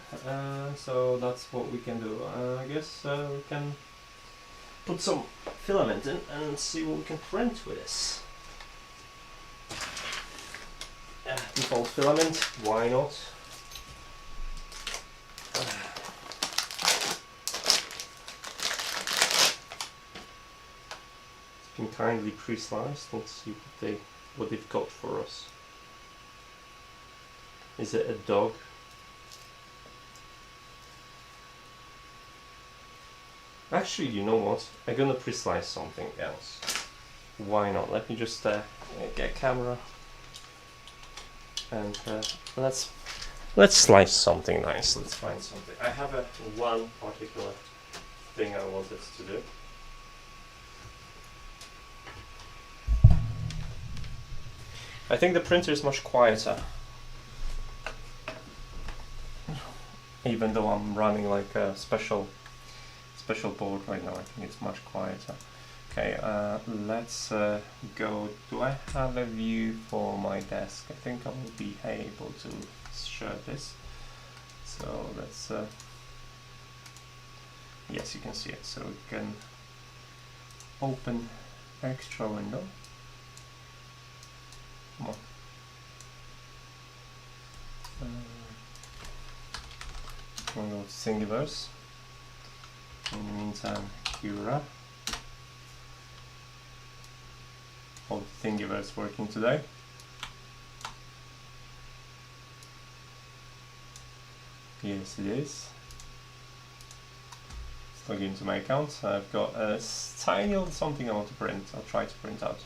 Speaker 1: so that's what we can do. I guess we can put some filament in and see what we can print with this. Default filament, why not? It's been kindly pre-sliced. Let's see what they've got for us. Is it a dog? Actually, you know what? I'm gonna pre-slice something else. Why not? Let me just get a camera and let's slice something nice. Let's find something. I have one particular thing I wanted to do. I think the printer is much quieter, even though I'm running like a special board right now. I think it's much quieter. Okay, let's go. Do I have a view for my desk? I think I will be able to share this. So let's. Yes, you can see it. So we can open extra window. Come on. We'll go to Thingiverse. In the meantime, Cura. Hope the Thingiverse working today. Yes, it is. Let's log into my account. I've got a tiny little something I want to print. I'll try to print out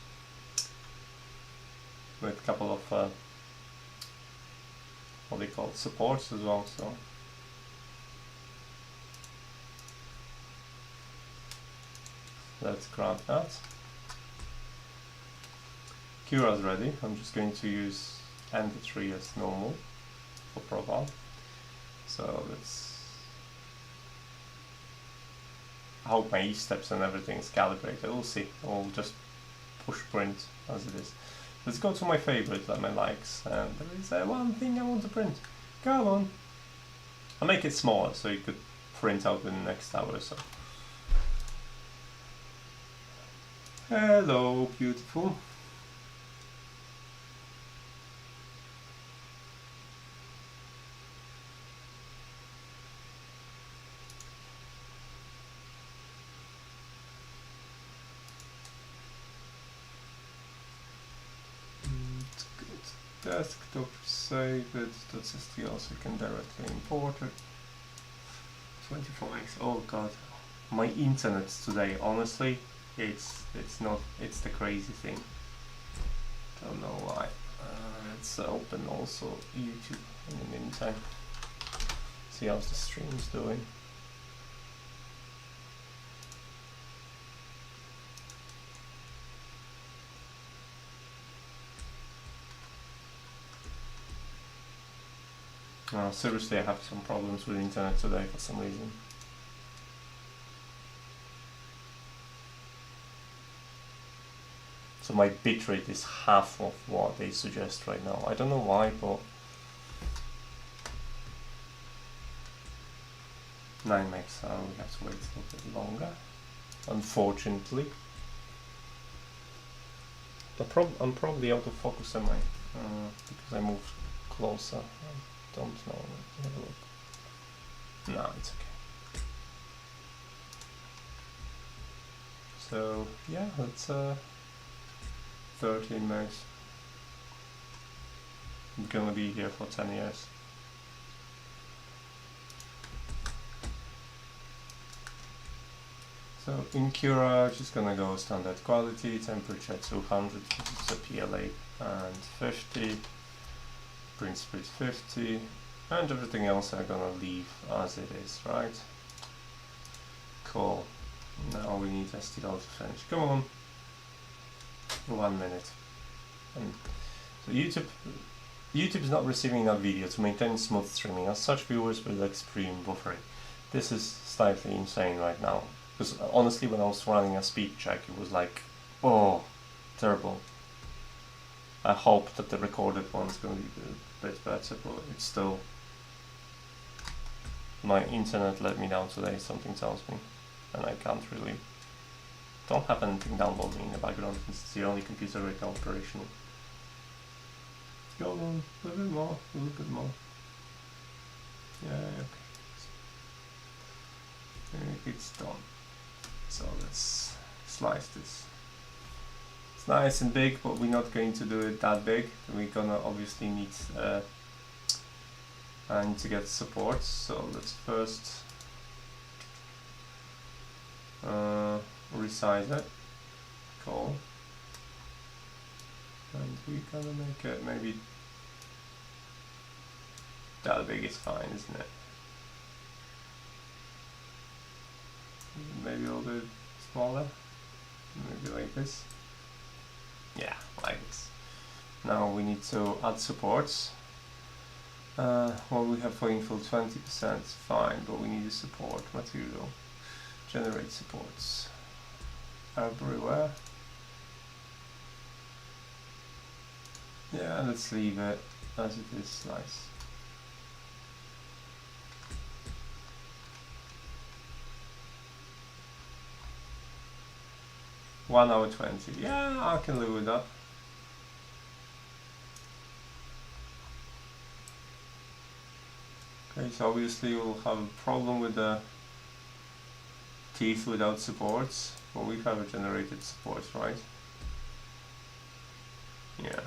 Speaker 1: with a couple of what they call supports as well. So. Let's grab that. Cura's ready. I'm just going to use Ender3 as normal for profile. So let's. I hope my E-steps and everything is calibrated. We'll see. I'll just push print as it is. Let's go to my favorite, my likes, and there is one thing I want to print. Come on. I'll make it smaller so you could print out in the next hour or so. Hello, beautiful. Desktop save it. That's STL, so you can directly import it. 24x. Oh god, my internet today, honestly. It's the crazy thing. Don't know why. Let's open also YouTube in the meantime. See how the stream's doing. Seriously, I have some problems with internet today for some reason. So my bitrate is half of what they suggest right now. I don't know why, but 9 megs, so we have to wait a little bit longer, unfortunately. I'm probably out of focus, am I? Because I moved closer. I don't know. Let's have a look. No, it's okay. So yeah, let's 13 megs. I'm gonna be here for 10 years. So in Cura, just gonna go standard quality, temperature 200, it's a PLA, and 50, print speed 50, and everything else I'm gonna leave as it is, right? Cool. Now we need STL to finish. Come on. 1 minute. And So YouTube is not receiving enough video to maintain smooth streaming. As such, viewers will experience buffering. This is slightly insane right now. Because honestly, when I was running a speed check, it was like, oh, terrible. I hope that the recorded one's going to be a bit better, but it's still... My internet let me down today, something tells me. And I can't really... Don't have anything downloading in the background, it's the only computer right now operational. Go on, a little bit more, a little bit more. Yeah, okay. It's done. So let's slice this. It's nice and big, but we're not going to do it that big. We're gonna obviously need I need to get support, so let's first resize it. Cool. And we're gonna make it maybe that big is fine, isn't it? Maybe a little bit smaller. Maybe like this. Yeah, like this. Now we need to add supports. What we have for infill 20% is fine, but we need a support material. Generate supports everywhere. Yeah, let's leave it as it is, slice. One hour 20. Yeah, I can live with that. Okay, so obviously we'll have a problem with the teeth without supports, but we have generated supports, right? Yeah.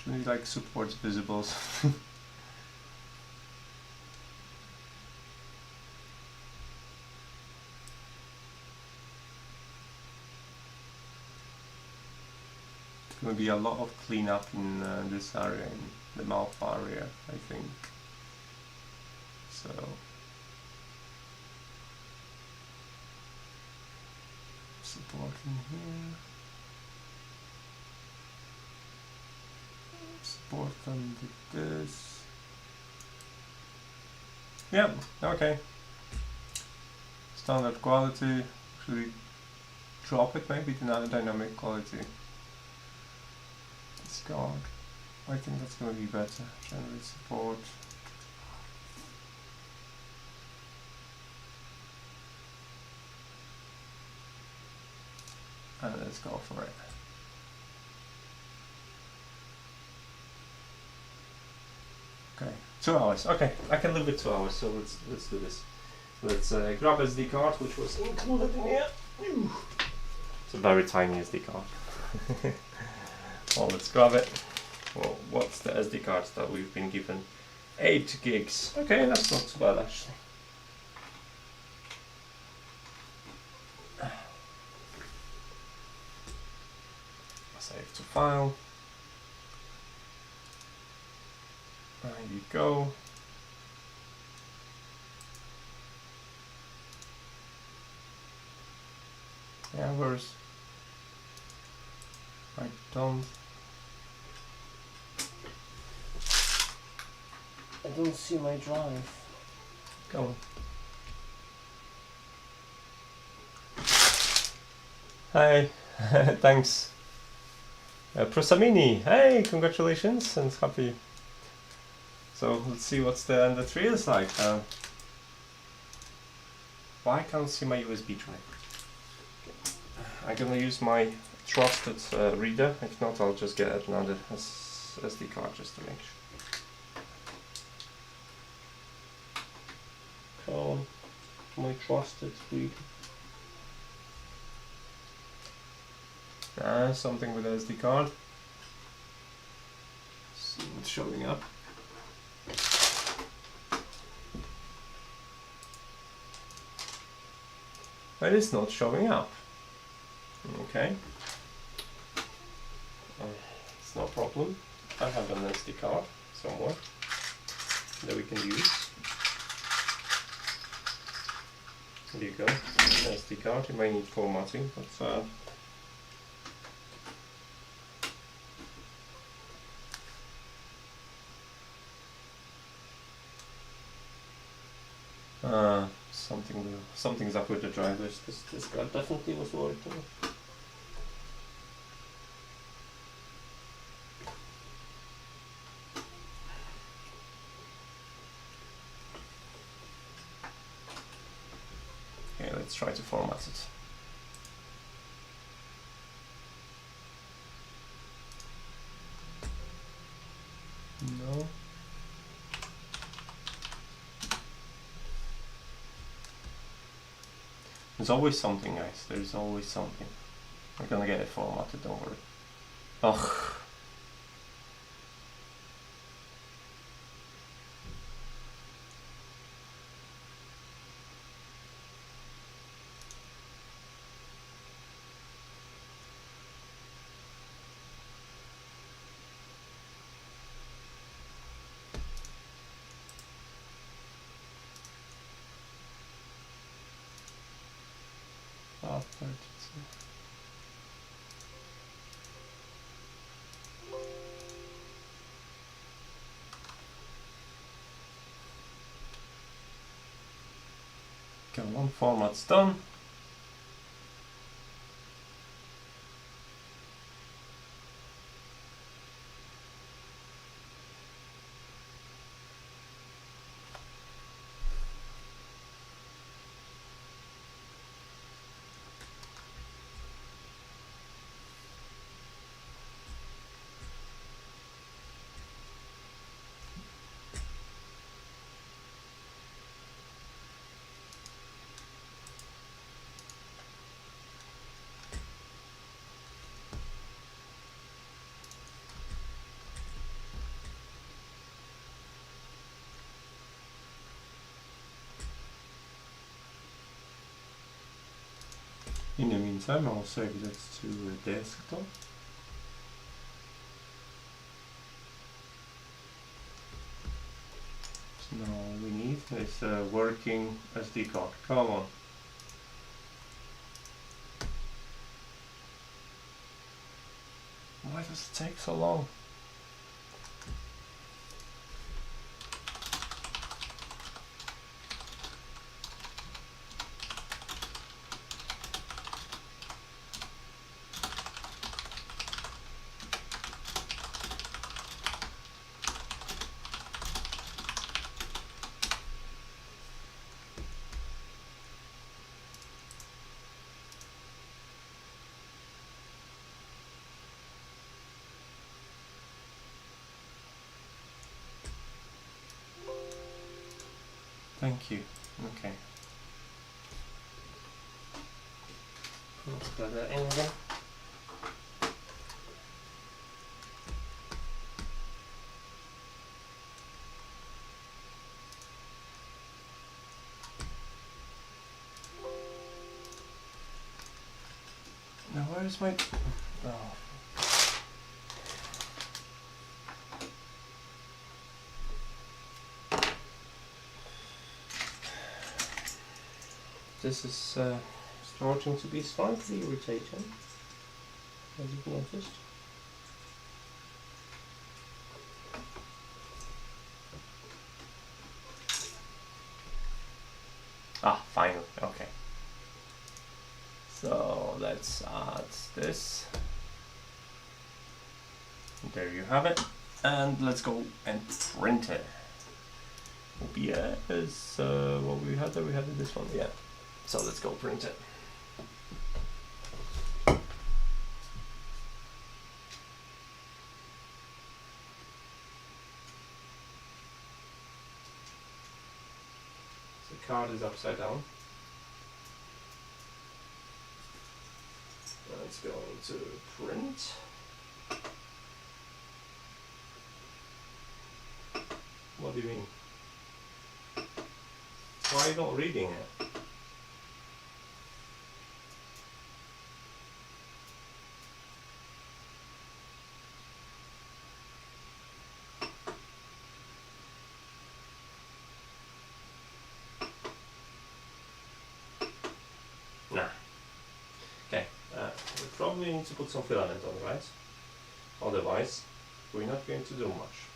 Speaker 1: Should be like supports visibles. It's going to be a lot of cleanup in this area, in the mouth area, I think. So support in here. Support under this. Yeah, okay. Standard quality. Should we drop it maybe to dynamic quality? Discard. I think that's going to be better. Generate support. And let's go for it. Okay, 2 hours. Okay, I can live with 2 hours. So let's do this. Let's grab SD card, which was included in here. It's a very tiny SD card. Well, let's grab it. Well, what's the SD card that we've been given? 8 gigs. Okay, that's not too bad actually. Save to file. There you go. Yeah, where's... I don't see my drive. Go on. Hi, thanks. Prosamini, hey, congratulations and happy. So let's see what's the Ender3 is like. Why can't I see my USB drive? I'm gonna use my trusted reader. If not, I'll just get another SD card just to make sure. Oh, my trusted reader. Something with the SD card. See what's showing up. But it's not showing up. Okay. It's no problem. I have an SD card somewhere that we can use. There you go. SD card. You may need formatting, but something's up with the drivers, because this guy definitely was working. Okay, let's try to format it. No. There's always something, guys. There's always something. We're gonna get it formatted, don't worry. Ugh. Okay, one format's done. In the meantime, I'll save that to desktop. So now all we need is a working SD card. Come on. Why does it take so long? Thank you. Okay. Let's put that in again. Now where is my... Oh. This is starting to be slightly irritating, as you've noticed. Ah, finally, okay. So let's add this. There you have it. And let's go and print it. OBS, what we had there, we had this one, yeah. So let's go print it. The card is upside down. Let's go into print. What do you mean? Why are you not reading it? Nah. Okay, we probably need to put some filament on, right? Otherwise, we're not going to do much.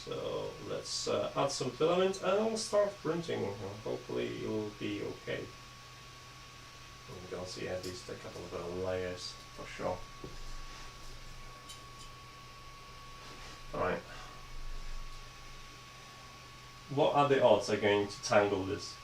Speaker 1: So let's let's add some filament and I'll start printing. Hopefully it will be okay. We're gonna see at least a couple of layers for sure. Alright. What are the odds I'm going to tangle this?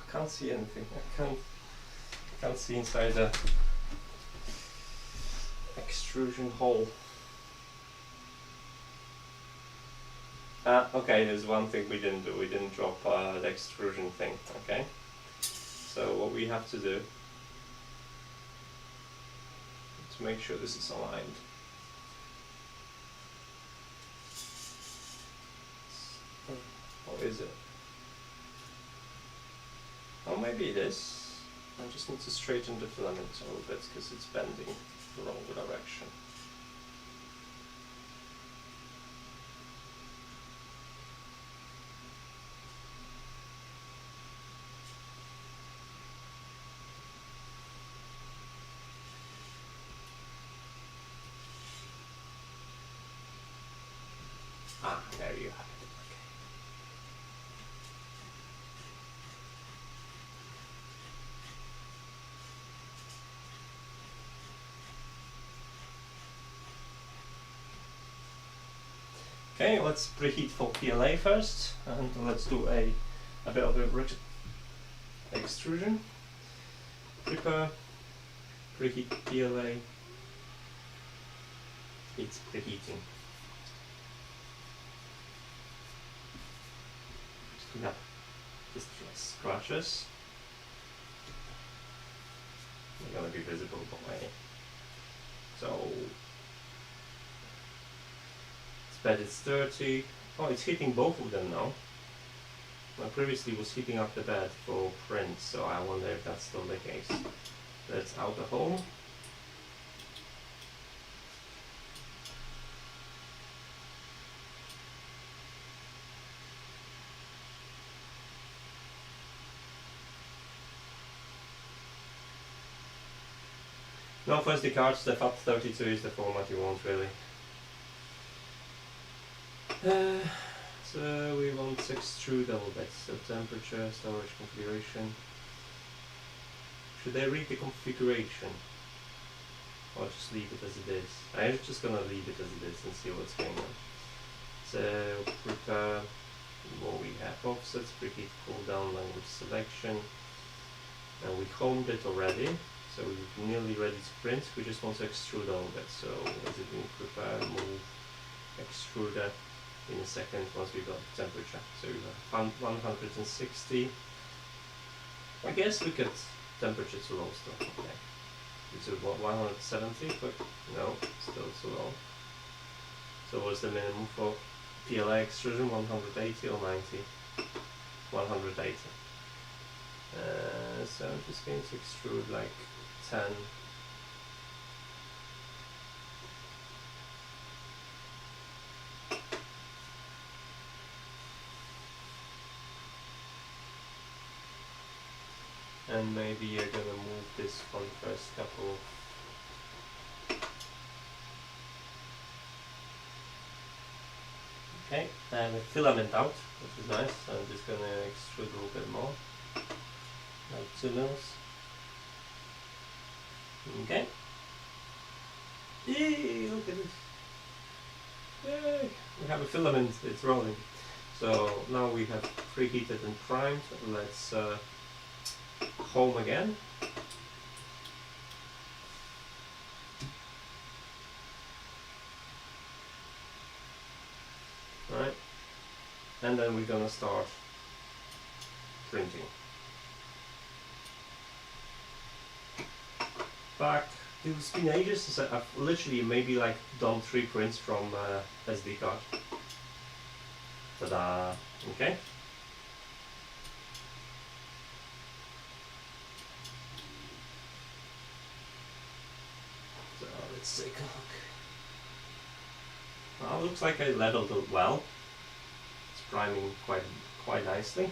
Speaker 1: I can't see anything. I can't see inside the extrusion hole. Okay, there's one thing we didn't do. We didn't drop the extrusion thing. Okay. So what we have to do to make sure this is aligned. Or is it? Oh, maybe it is. I just need to straighten the filament a little bit because it's bending the wrong direction. Ah, there you have it. Okay, let's preheat for PLA first, and let's do a bit of a extrusion. Prepare, preheat PLA, it's preheating. Just clean up these scratches. They're going to be visible by so. Bed is 30. Oh, it's heating both of them now. I previously was heating up the bed for print, so I wonder if that's still the case. Let's out the hole. Now first the cards, the FAT32 is the format you want really. So we want to extrude a little bit, so temperature, storage configuration. Should I read the configuration? Or just leave it as it is? I'm just gonna leave it as it is and see what's going on. So prepare what we have: offsets, preheat, cool down, language selection. And we homed it already, so we're nearly ready to print. We just want to extrude a little bit, so as it means prepare, move, extrude that in a second once we got the temperature. So we have 160. I guess we get temperature too low still. Okay. Is it 170? But no, still too low. So what's the minimum for PLA extrusion? 180 or 90? 180. So I'm just going to extrude like 10. And maybe you're gonna move this for the first couple. Okay, and the filament out, which is nice. I'm just gonna extrude a little bit more, like 2 mils. Okay. Yay! Look at this. Yay! We have a filament. It's rolling. So now we have preheated and primed. Let's home again. Right, and then we're gonna start printing. Back, it's been ages since I've literally maybe like done 3 prints from SD card. Ta-da! Okay. Let's take a look. Well, looks like I leveled it well. It's priming quite nicely. I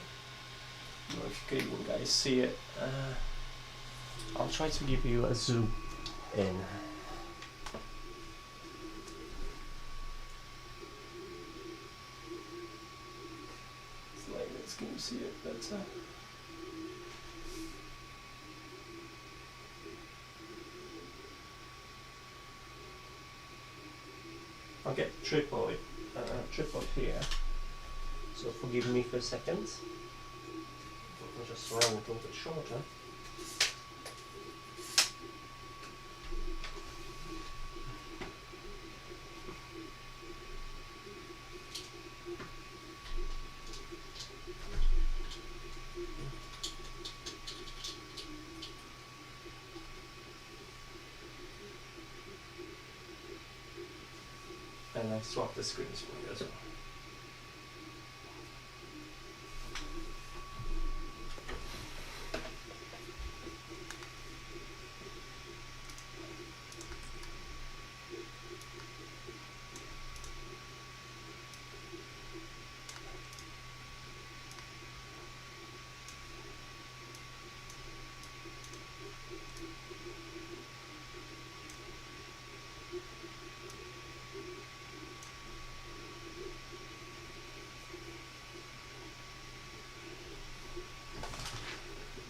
Speaker 1: don't know if you guys see it. I'll try to give you a zoom in. It's like this. Can you see it better? I'll get tripod here, so forgive me for a second. I'll just run it a little bit shorter. And I swap the screens for you as well.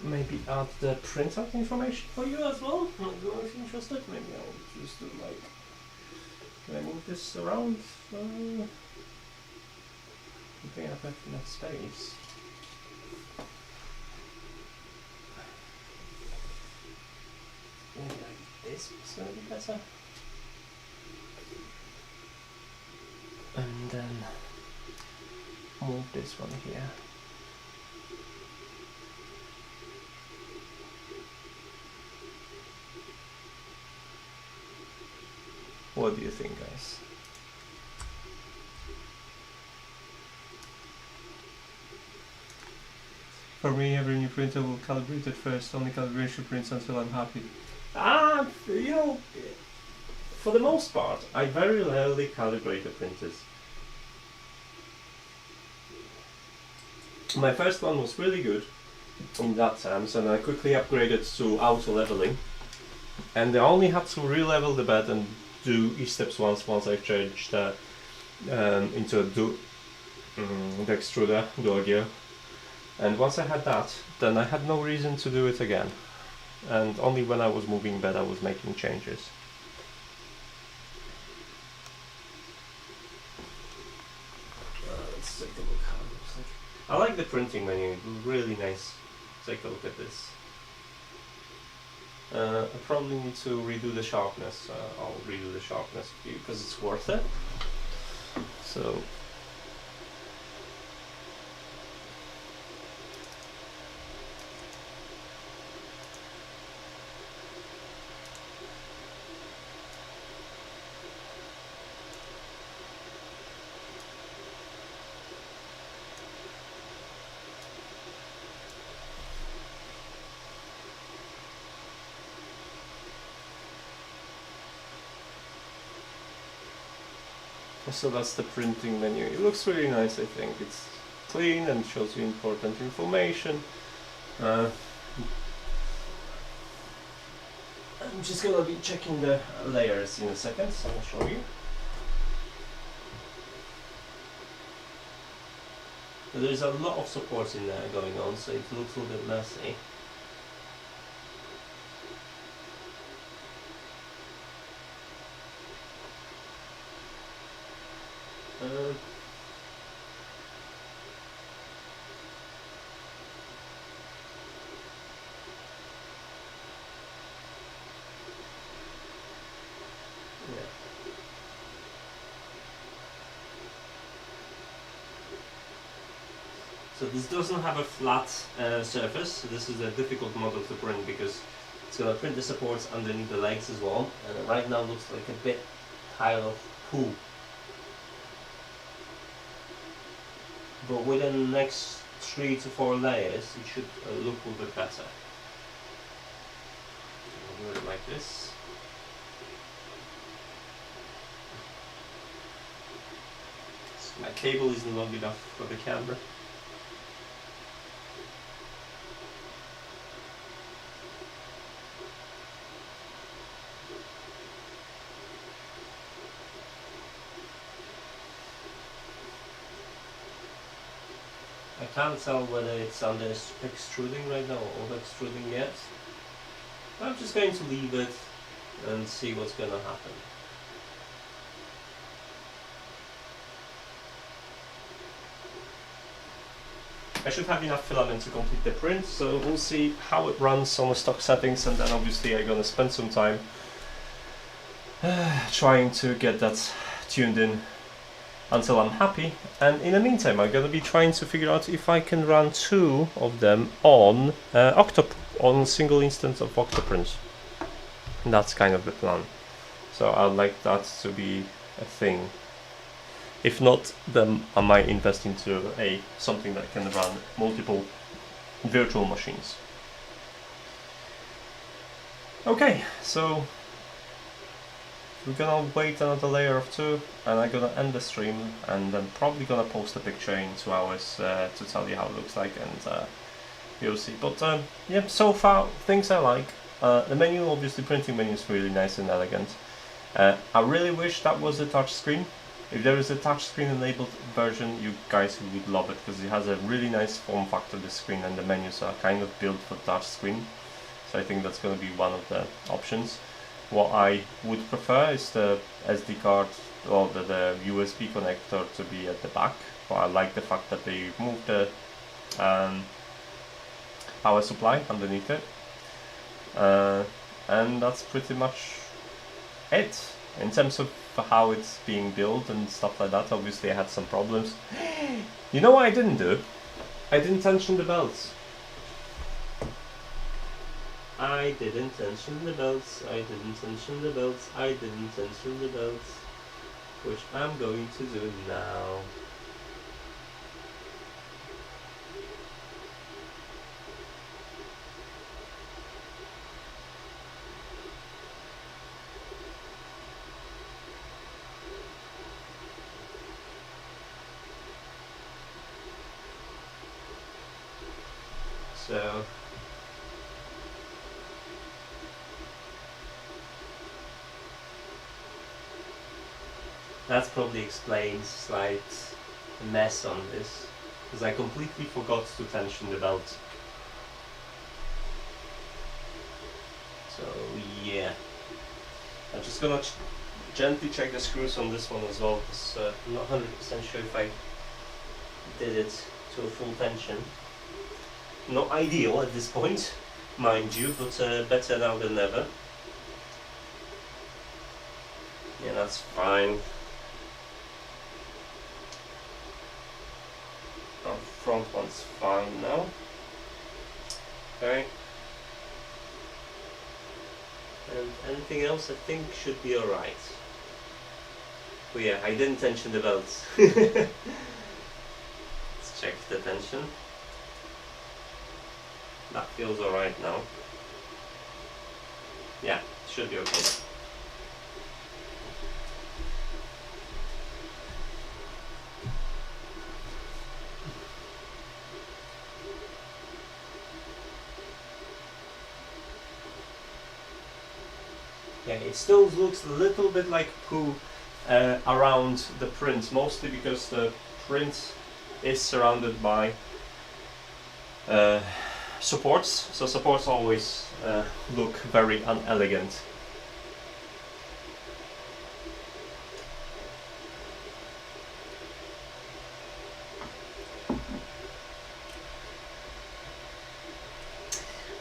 Speaker 1: Maybe add the printout information for you as well. I don't know if you're interested. Maybe I'll just do like. Can I move this around? I think I have enough space. Maybe like this is going to be better. And then move this one here. What do you think, guys? For me, every new printer will calibrate it first. Only calibration prints until I'm happy. You know, for the most part, I very rarely calibrate the printers. My first one was really good in that sense, and I quickly upgraded to auto leveling. And I only had to re-level the bed and do each steps once I've changed into the extruder, dual gear. And once I had that, then I had no reason to do it again. And only when I was moving bed I was making changes. Let's take a look how it looks like. I like the printing menu, it's really nice. Take a look at this. I probably need to redo the sharpness. I'll redo the sharpness for you because it's worth it. So that's the printing menu. It looks really nice, I think. It's clean and shows you important information. I'm just gonna be checking the layers in a second, so I'll show you. So there's a lot of supports in there going on, so it looks a little bit messy. So this doesn't have a flat surface. This is a difficult model to print because it's going to print the supports underneath the legs as well. And right now looks like a bit pile of poo. But within the next 3 to 4 layers, it should look a little bit better. I'll do it like this. My cable isn't long enough for the camera. I can't tell whether it's under extruding right now or over extruding yet. I'm just going to leave it and see what's going to happen. I should have enough filament to complete the print, so we'll see how it runs on the stock settings, and then obviously I'm going to spend some time trying to get that tuned in until I'm happy. And in the meantime I'm going to be trying to figure out if I can run 2 of them on on single instance of Octoprint. And that's kind of the plan. So I'd like that to be a thing. If not, then I might invest into something that can run multiple virtual machines. Okay, so we're gonna wait another layer of 2, and I'm gonna end the stream, and then probably gonna post a picture in 2 hours to tell you how it looks like, and you'll see. But yeah, so far things I like. The menu, obviously printing menu, is really nice and elegant. I really wish that was a touch screen. If there is a touchscreen enabled version, you guys would love it, because it has a really nice form factor, the screen, and the menus are kind of built for touchscreen. So I think that's going to be one of the options. What I would prefer is the SD card or the USB connector to be at the back, but I like the fact that they moved the power supply underneath it. And that's pretty much it in terms of how it's being built and stuff like that. Obviously I had some problems. You know what I didn't do? I didn't tension the belts. I didn't tension the belts. I didn't tension the belts. I didn't tension the belts. Which I'm going to do now. So that probably explains slight mess on this, because I completely forgot to tension the belt. So yeah, I'm just gonna gently check the screws on this one as well, because I'm not 100% sure if I did it to a full tension. Not ideal at this point, mind you, but better now than never. Yeah, that's fine. Our front one's fine now. Okay. And anything else I think should be alright. Oh yeah, I didn't tension the belts. Let's check the tension. That feels alright now. Yeah, should be okay. Yeah, it still looks a little bit like poo around the print, mostly because the print is surrounded by supports, so supports always look very unelegant.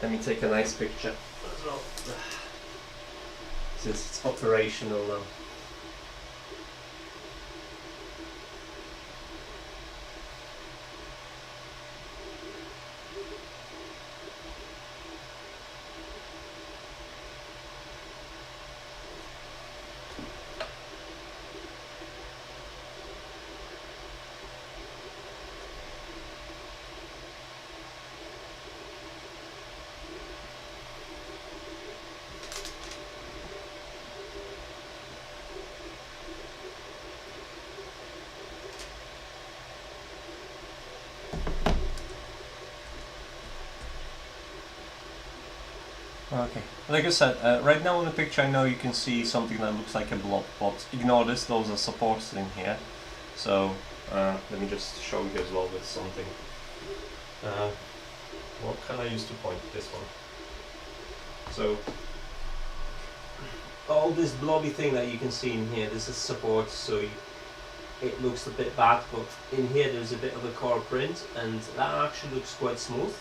Speaker 1: Let me take a nice picture as well, since it's operational now. Okay, like I said, right now in the picture I know you can see something that looks like a blob, but ignore this, those are supports in here. So let me just show you as well with something. What can I use to point this one? So all this blobby thing that you can see in here, this is support, so it looks a bit bad, but in here there's a bit of a core print and that actually looks quite smooth.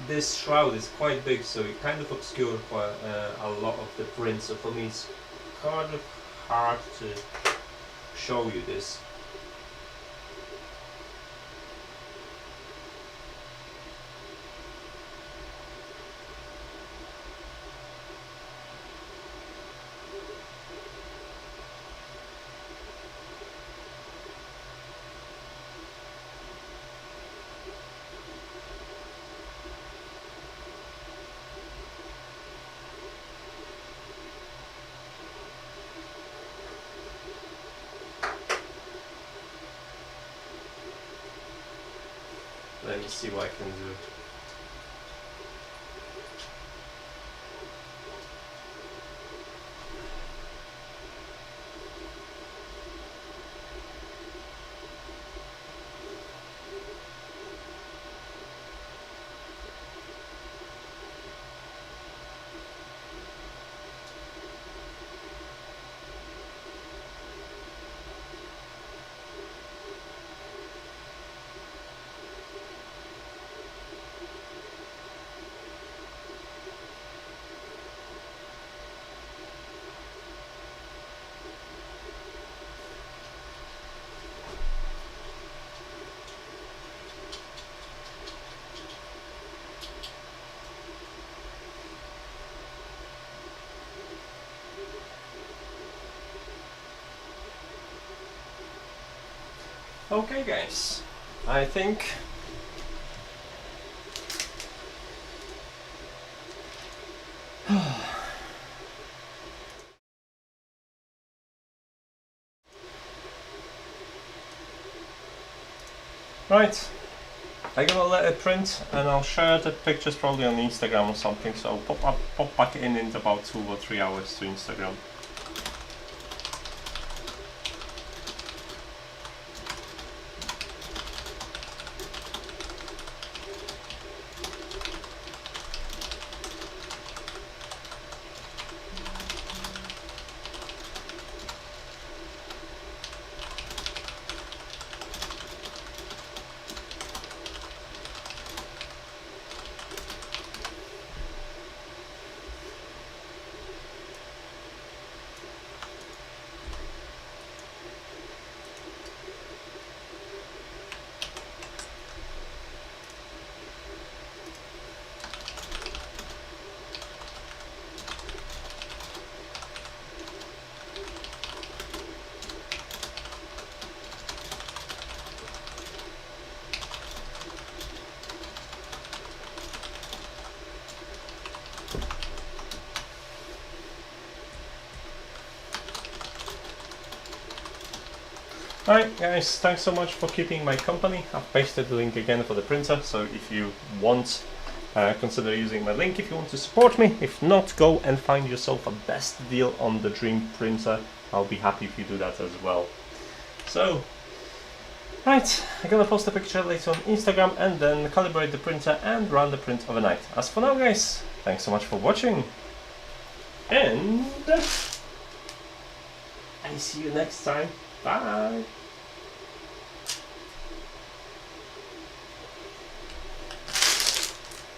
Speaker 1: This shroud is quite big, so it kind of obscured quite a lot of the print, so for me it's kind of hard to show you this. Let me see what I can do. Okay guys, I think right, I'm gonna let it print and I'll share the pictures probably on Instagram or something, so I'll pop back in about 2 or 3 hours to Instagram. Alright guys, thanks so much for keeping my company. I've pasted the link again for the printer, so if you want, consider using my link if you want to support me. If not, go and find yourself a best deal on the Dream printer. I'll be happy if you do that as well. So, right, I'm gonna post a picture later on Instagram and then calibrate the printer and run the print overnight. As for now guys, thanks so much for watching, and I see you next time. Bye!